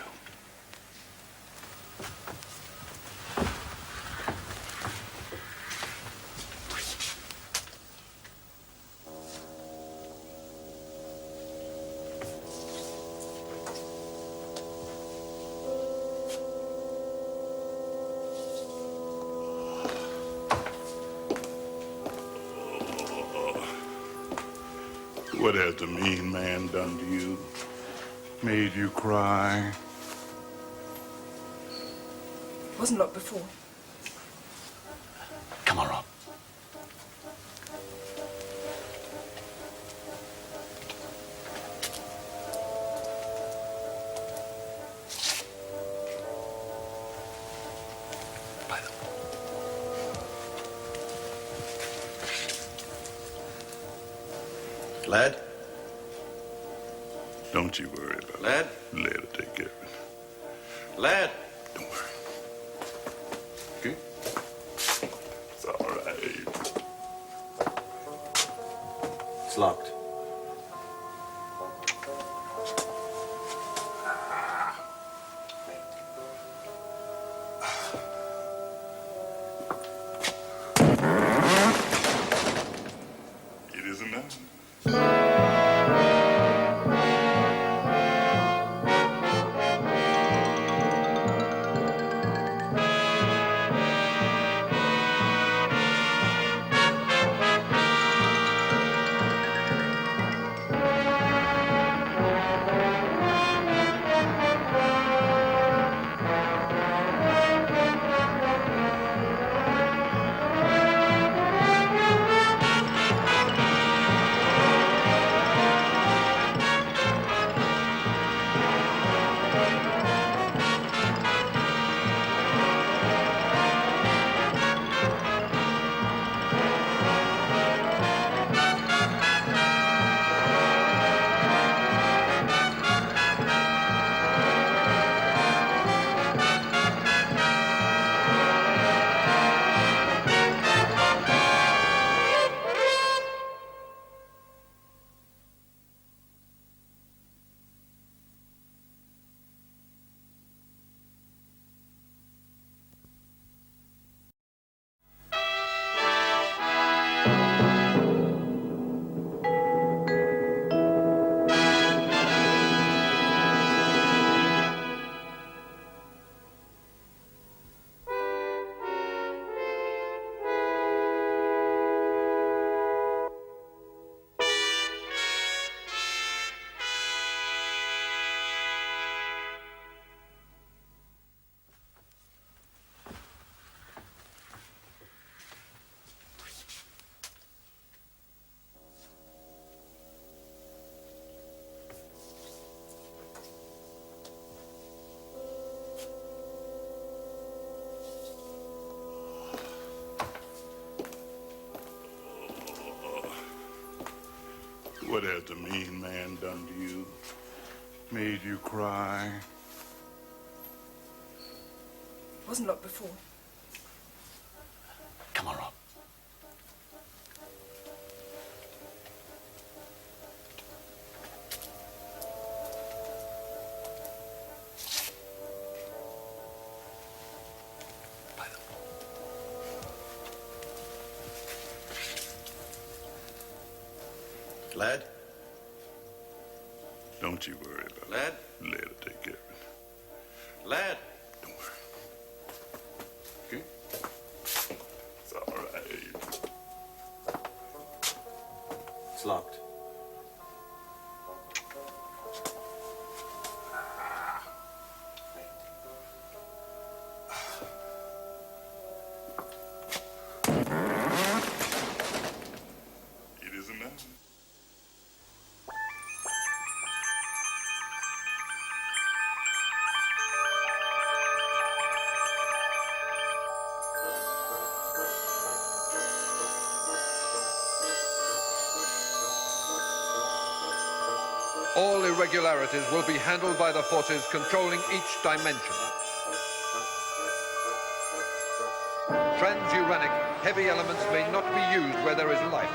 What has the mean man done to you? Made you cry? Wasn't locked before. Come on, Rob. By the Lad? Don't you worry about Lad? it. Let her take care of it. Lad? Don't worry. Okay? It's all right. It's locked. It isn't now. What has the mean man done to you? Made you cry? Wasn't locked before. Come on, Rob. By the Lad? Don't you worry about Lad? it. Let her take care of it. Lad? Don't worry. Okay? It's all right. It's locked. It isn't now. All irregularities will be handled by the forces controlling each dimension. Transuranic heavy elements may not be used where there is life.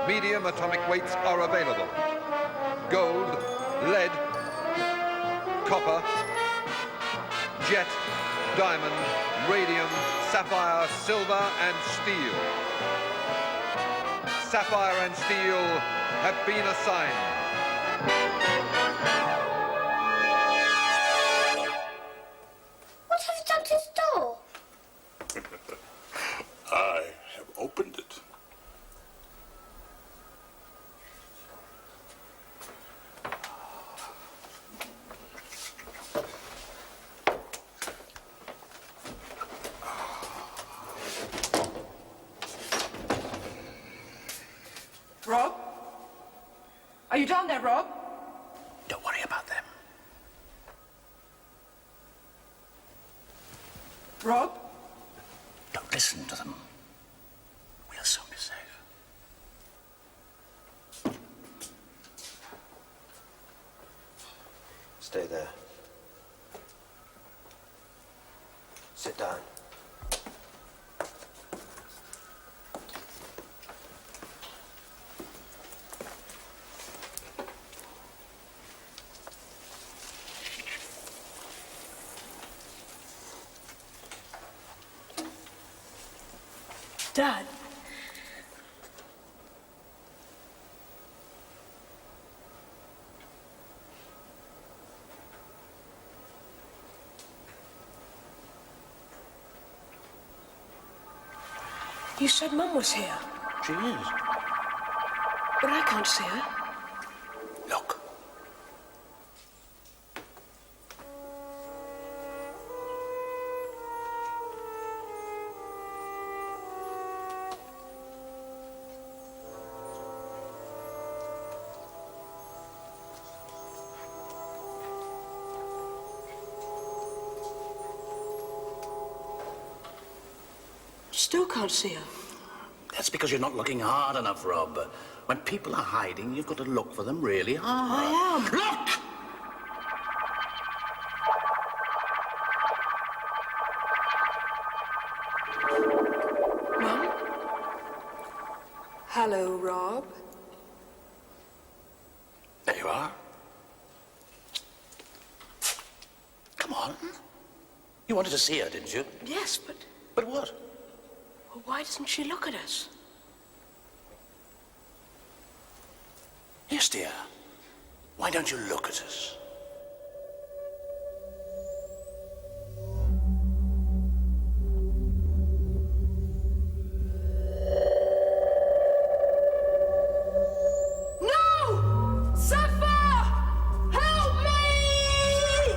Medium atomic weights are available. Gold, lead, copper, jet, diamond, radium, sapphire, silver, and steel. Sapphire and steel have been assigned. What have you done to this door? I have opened it. Are you down there, Rob? Don't worry about them. Rob? Don't listen to them. We'll soon be safe. Stay there. Sit down. Dad? You said Mum was here, She is. but I can't see her. Look. Still can't see her. That's because you're not looking hard enough, Rob. When people are hiding, you've got to look for them really hard. I am. Look! Mum? Hello, Rob. There you are. Come on. You wanted to see her, didn't you? Yes, but But what? well, why doesn't she look at us? Yes, dear. Why don't you look at us? No! Sapphire! Help me!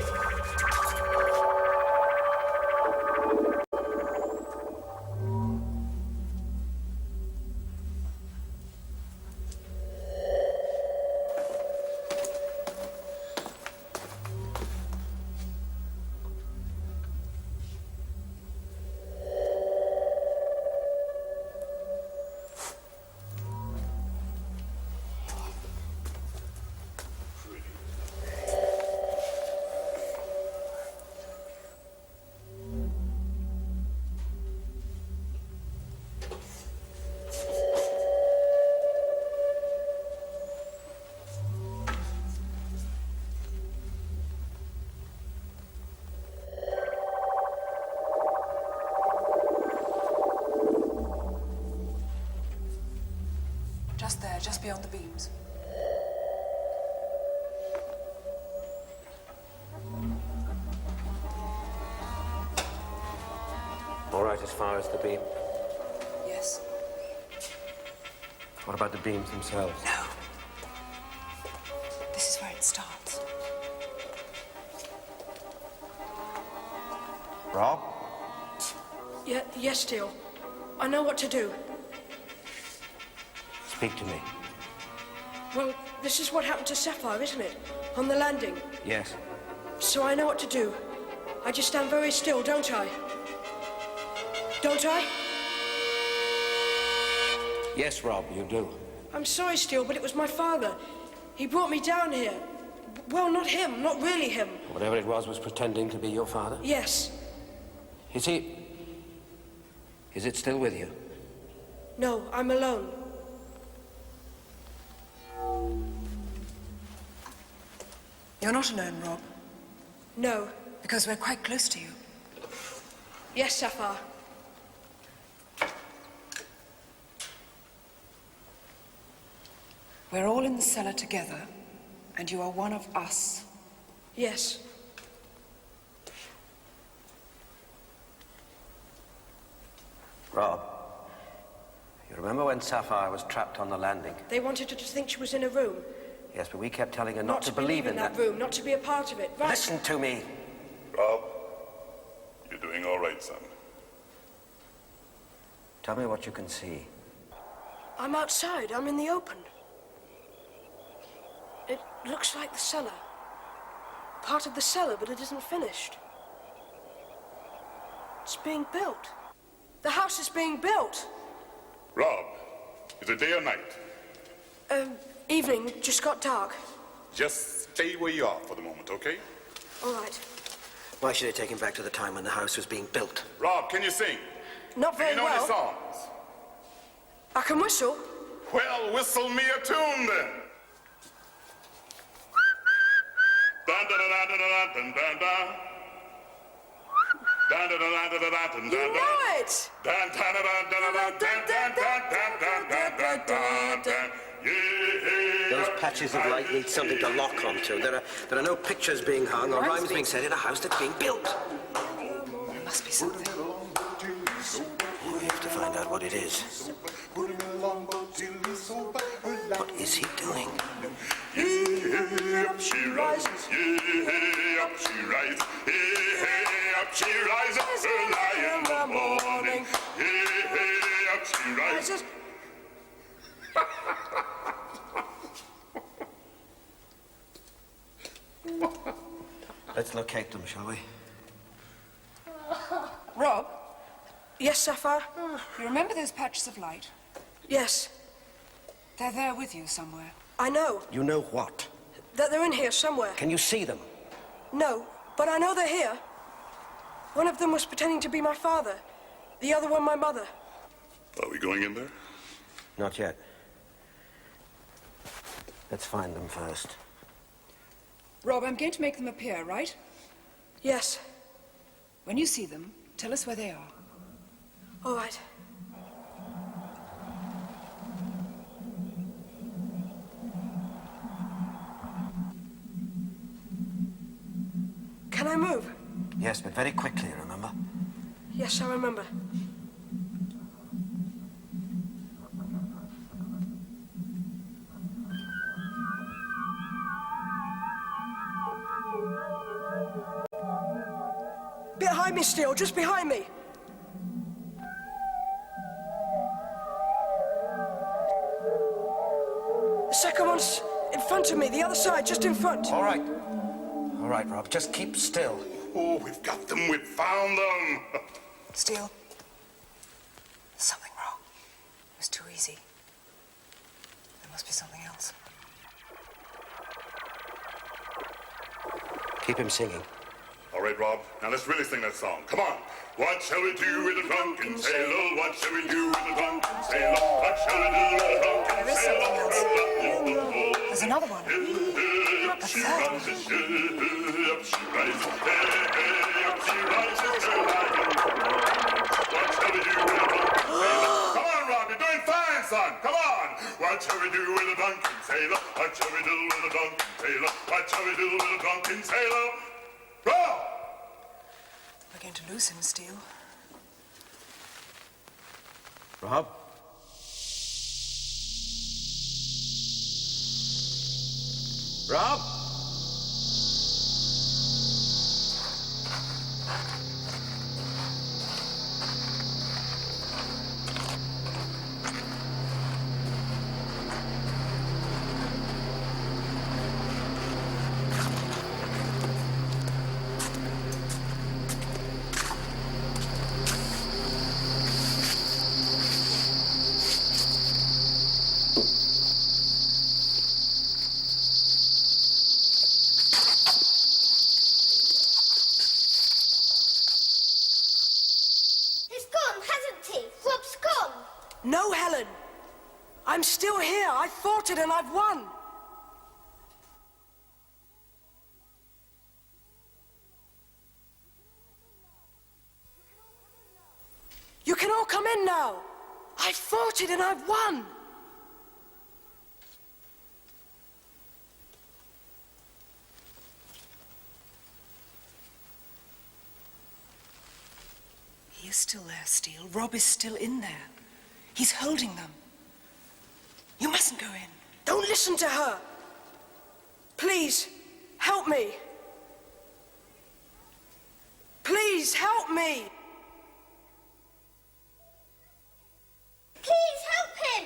Just there, just beyond the beams. All right, as far as the beam. Yes. What about the beams themselves? No. This is where it starts. Rob? Yes, Steele. I know what to do. Speak to me. Well, this is what happened to Sapphire, isn't it? On the landing. Yes. So I know what to do. I just stand very still, don't I? Don't I? Yes, Rob, you do. I'm sorry, Steele, but it was my father. He brought me down here. Well, not him, not really him. Whatever it was pretending to be your father? Yes. Is he... Is it still with you? No, I'm alone. You're not alone, Rob, No. because we're quite close to you. Yes, Sapphire. We're all in the cellar together, and you are one of us. Yes. Rob, you remember when Sapphire was trapped on the landing? They wanted her to think she was in a room. Yes, but we kept telling her not to believe in that room, not to be a part of it. Right? Listen to me. Rob, you're doing all right, son. Tell me what you can see. I'm outside. I'm in the open. It looks like the cellar. Part of the cellar, but it isn't finished. It's being built. The house is being built. Rob, is it day or night? Evening. Just got dark. Just stay where you are for the moment, okay? All right. Why should I take him back to the time when the house was being built? Rob, can you sing? Not very Do you know any well. songs? I can whistle. Well, whistle me a tune then. Dun dun dun dun dun dun dun. Dun dun dun dun dun dun dun. You know it! Dun dun dun dun dun dun dun dun dun dun dun. Those patches of light need something to lock onto. There are no pictures being hung or rhymes being said in a house that's being built. There must be something. We have to find out what it is. What is he doing? Up she rises, up she rises, up she rises early in the morning. Up she rises. Let's locate them, shall we? Rob, Yes, Sapphire? you remember those patches of light? Yes. They're there with you somewhere. I know. You know what? That they're in here somewhere. Can you see them? No, but I know they're here. One of them was pretending to be my father. The other one, my mother. Are we going in there? Not yet. Let's find them first. Rob, I'm going to make them appear, right? Yes. When you see them, tell us where they are. All right. Can I move? Yes, but very quickly, remember? Yes, I remember. Behind me, Steele, just behind me. The second one's in front of me, the other side, just in front. All right. All right, Rob, just keep still. Oh, we've got them, we've found them. Steele, there's something wrong. It was too easy. There must be something else. Keep him singing. All right, Rob, now let's really sing that song. Come on. What shall we do with a drunken sailor? What shall we do with a drunken sailor? What shall we do with a drunken There is something else. sailor? There's another one. Up she rises, up she rises, up she rises, What shall we do with a drunken sailor? Come on, Rob, you're doing fine, son. Come on. What shall we do with a drunken sailor? What shall we do with a drunken sailor? What shall we do with a drunken sailor? Rob! We're going to lose him, Steele. Rob? Rob? He's gone, hasn't he? Rob's gone. No, Helen. I'm still here. I fought it and I've won. You can all come in now. I fought it and I've won. He is still there, Steele. Rob is still in there. He's holding them. You mustn't go in. Don't listen to her. Please, help me. Please, help me. Please help him.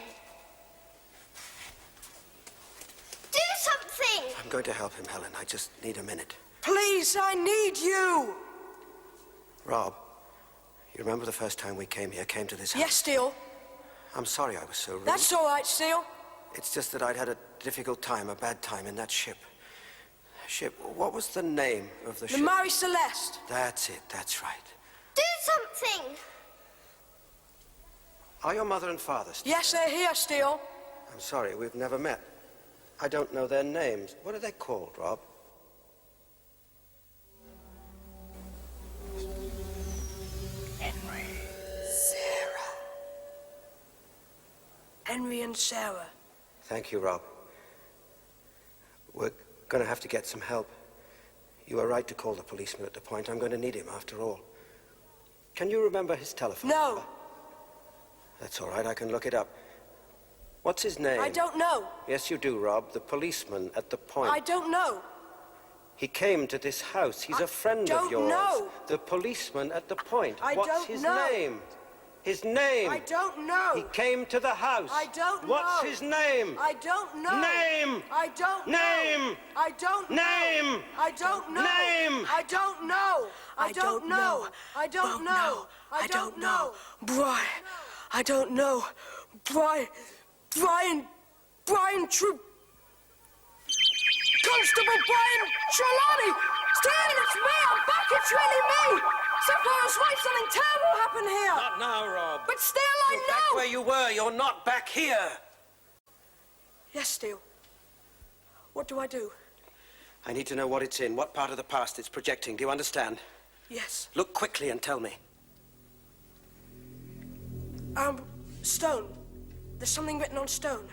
Do something. going to help him, Helen. I just need a minute. Please, I need you! Rob, you remember the first time we came to this house? Yes, Steele. I'm sorry I was so rude. That's all right, Steele. It's just that I'd had a difficult time, a bad time in that ship. What was the name of the ship? The Marie Celeste. That's it, that's right. Do something! Are your mother and father still Yes, they're here, Steele. I'm sorry, we've never met. I don't know their names. What are they called, Rob? Henry. Sarah. Henry and Sarah. Thank you, Rob. We're going to have to get some help. You were right to call the policeman at the point. I'm going to need him after all. Can you remember his telephone number? That's all right, I can look it up. What's his name? I don't know. Yes, you do, Rob. The policeman at the point. I don't know. He came to this house. He's a friend of yours. don't know. The policeman at the point. I What's don't his know. name? His name. I don't know. He came to the house. I don't know. What's his name? I don't know. Name. I don't know. Name. I don't know. Name. I don't know. Name. I don't know. I don't know. I don't know. I don't know. Brian. I don't know. Brian Troop. Constable Brian Trelawney! Stan, it's me! I'm back! It's really me! Sapphire's right, something terrible happened here! Not now, Rob. But still, You're I back know! where you were. You're not back here. Yes, Steele. What do I do? I need to know what it's in, what part of the past it's projecting. Do you understand? Yes. Look quickly and tell me. Stone. There's something written on stone.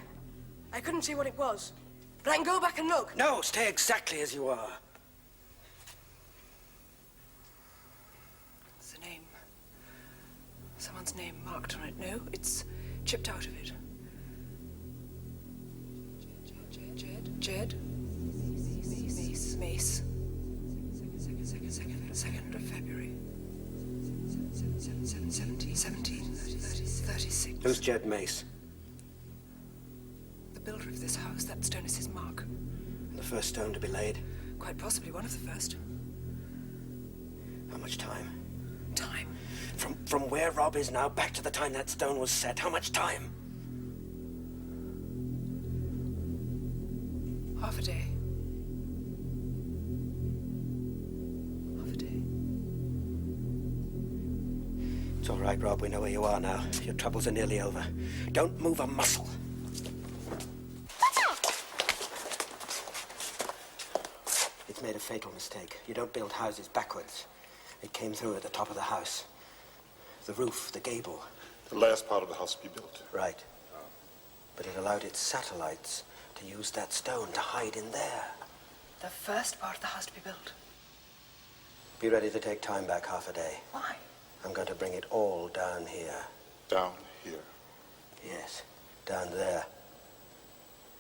I couldn't see what it was. But I can go back and look. No, stay exactly as you are. It's a name. Someone's name marked on it. No, it's chipped out of it. Jed. Mace. 2nd of February. 1736. Who's Jed Mace? The builder of this house. That stone is his mark. The first stone to be laid. Quite possibly one of the first. How much time? Time. From where Rob is now back to the time that stone was set. How much time? Half a day. It's all right, Rob. We know where you are now. Your troubles are nearly over. Don't move a muscle. It's made a fatal mistake. You don't build houses backwards. It came through at the top of the house. The roof, the gable. The last part of the house to be built. Right. But it allowed its satellites to use that stone to hide in there. The first part of the house to be built. Be ready to take time back half a day. Why? I'm going to bring it all down here. Down here. Yes, down there.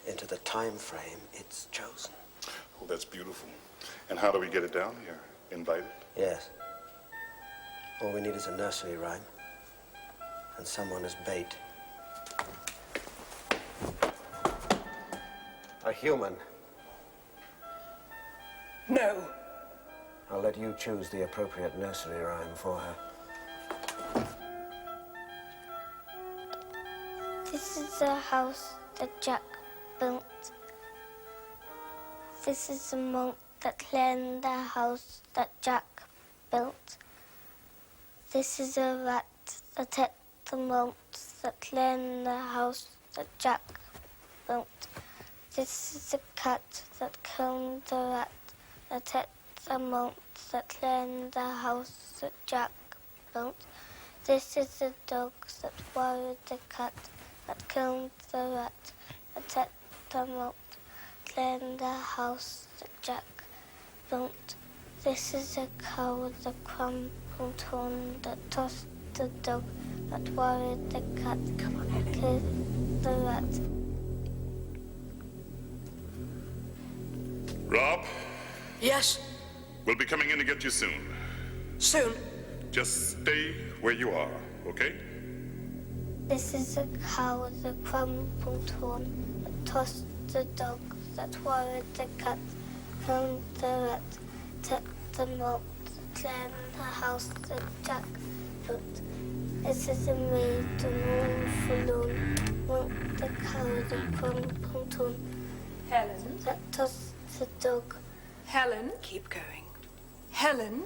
Into the time frame it's chosen. Oh, that's beautiful. And how do we get it down here? Invited? Yes. All we need is a nursery rhyme. And someone as bait. A human. No. I'll let you choose the appropriate nursery rhyme for her. This is the house that Jack built. This is the monk that cleaned the house that Jack built. This is a rat that ate the monk that cleaned the house that Jack built. This is the cat that killed the rat that ate the monk that cleaned the house that Jack built. This is the dog that worried the cat that killed the rat that ate the monk, cleaned the house that Jack built. This is a cow with a crumpled horn that tossed the dog that worried the cat that killed the rat. Rob, Yes? we'll be coming in to get you soon. Soon? Just stay where you are, okay? This is a cow with a crumpled horn that tossed the dog that worried the cat, found the rat, set the mouse, cleaned the house, the jack built. This is a maid, the moon forlorn, milked the cow, the pontoon. Helen? That tossed the dog. Helen? Keep going. Helen?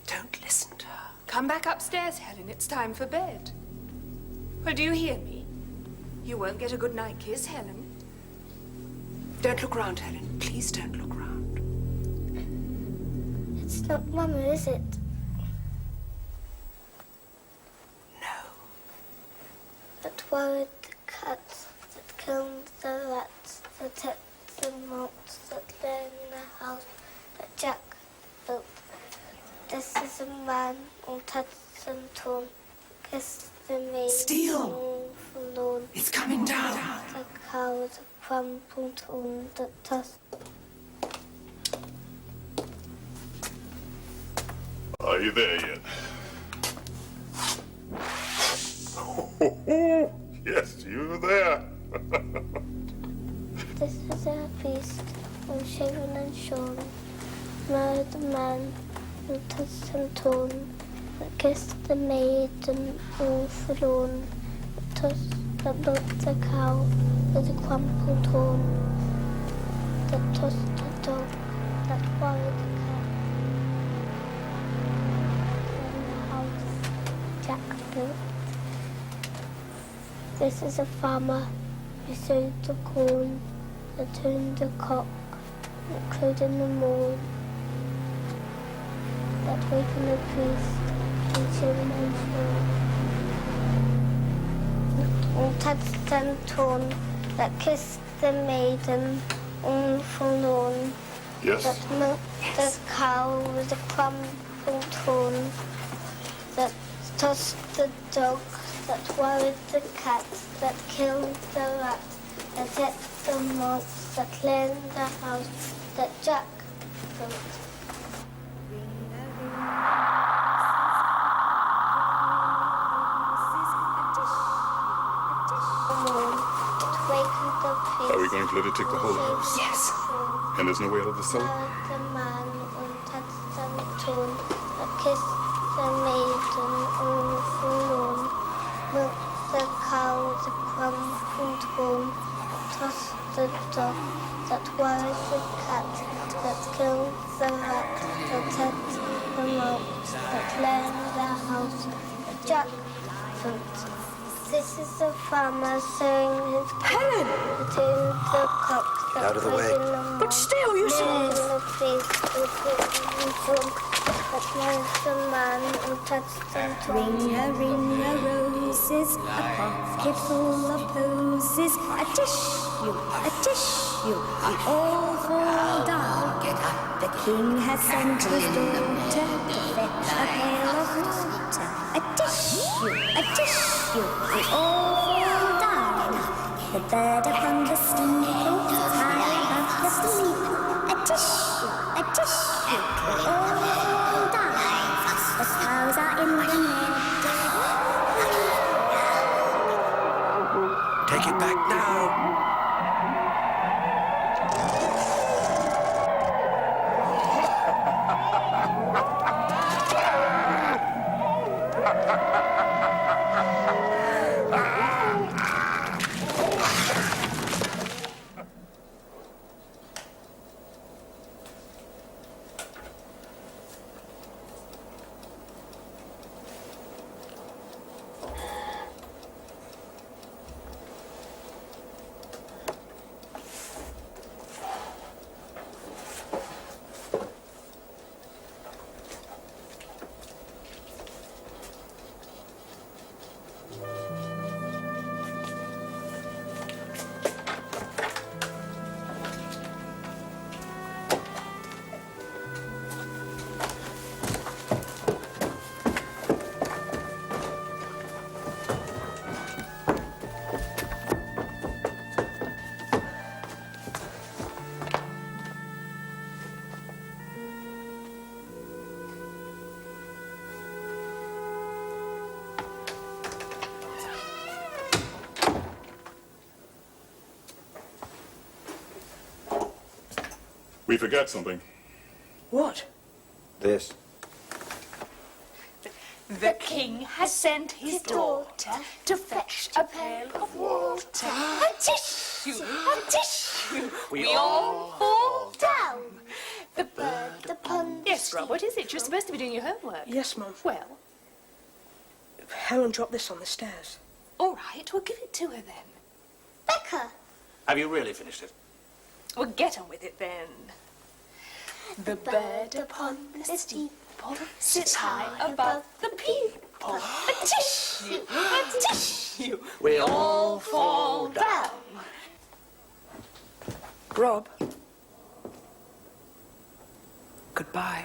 Don't listen to her. Come back upstairs, Helen. It's time for bed. Well, do you hear me? You won't get a good night kiss, Helen. Don't look round, Helen. Please don't look round. It's not Mama, is it? No. That worried the cats, that killed the rats, that ate the mouse, that lay in the house, that Jack built. This is a man, all touched and torn, kissed the maid, Steel! forlorn. It's coming down. The cow, the crumpled on the tossed. Are you there yet? Yes, you're there. This is a beast, unshaven and shorn, married the man, who touched and torn, that kissed the maiden, all forlorn, that tossed, that milked the cow with a crumpled horn, that tossed the dog, that worried the cat, in the house Jack built. This is a farmer who sowed the corn, that tuned the cock, that crowed in the morn, that wakened the priest, and children and sworn. All touched and torn, that kissed the maiden, all forlorn. Yes? That milked the cow with a crumpled horn, that tossed the dog, that worried the cat, that killed the rat, that ate the mouse, that lay in the house, that Jack built. Are we going to let it take the whole house? Yes. And there's no way out of the cellar? The man untouched and torn, that kissed the maiden, all forlorn, milked the cow, the crumpled horn, tossed the dog, that worried the cat, that killed the rat, that ate the mouse, that lay in the house, that Jack built. This is the farmer sowing his corn, that tuned the cock, that Out of the way. crowed in the morn. But still, you Lay in said... the face, with the form, that knows the man who touched and torn. Ring a roses, a basket full of posies, a tissue, we all fall down. The king has sent his daughter to fetch a pail of water. A tissue, we all fall down. The bird upon the steeple is high above the steeple. A tissue, we all fall down. The cows are in the meadow. Take it back now. We forgot something. What? This. The king has sent his daughter to fetch a pail of water. A tissue, a tissue. We all fall down. The bird upon the Yes, Rob, what is it? You're supposed to be doing your homework. Yes, Mum. Well, Helen dropped this on the stairs. all right, we'll give it to her then. Becca. Have you really finished it? Well, get on with it then. The bird upon the steeple sits high above the people. A tissue, a tissue. We all fall down. Rob. Goodbye.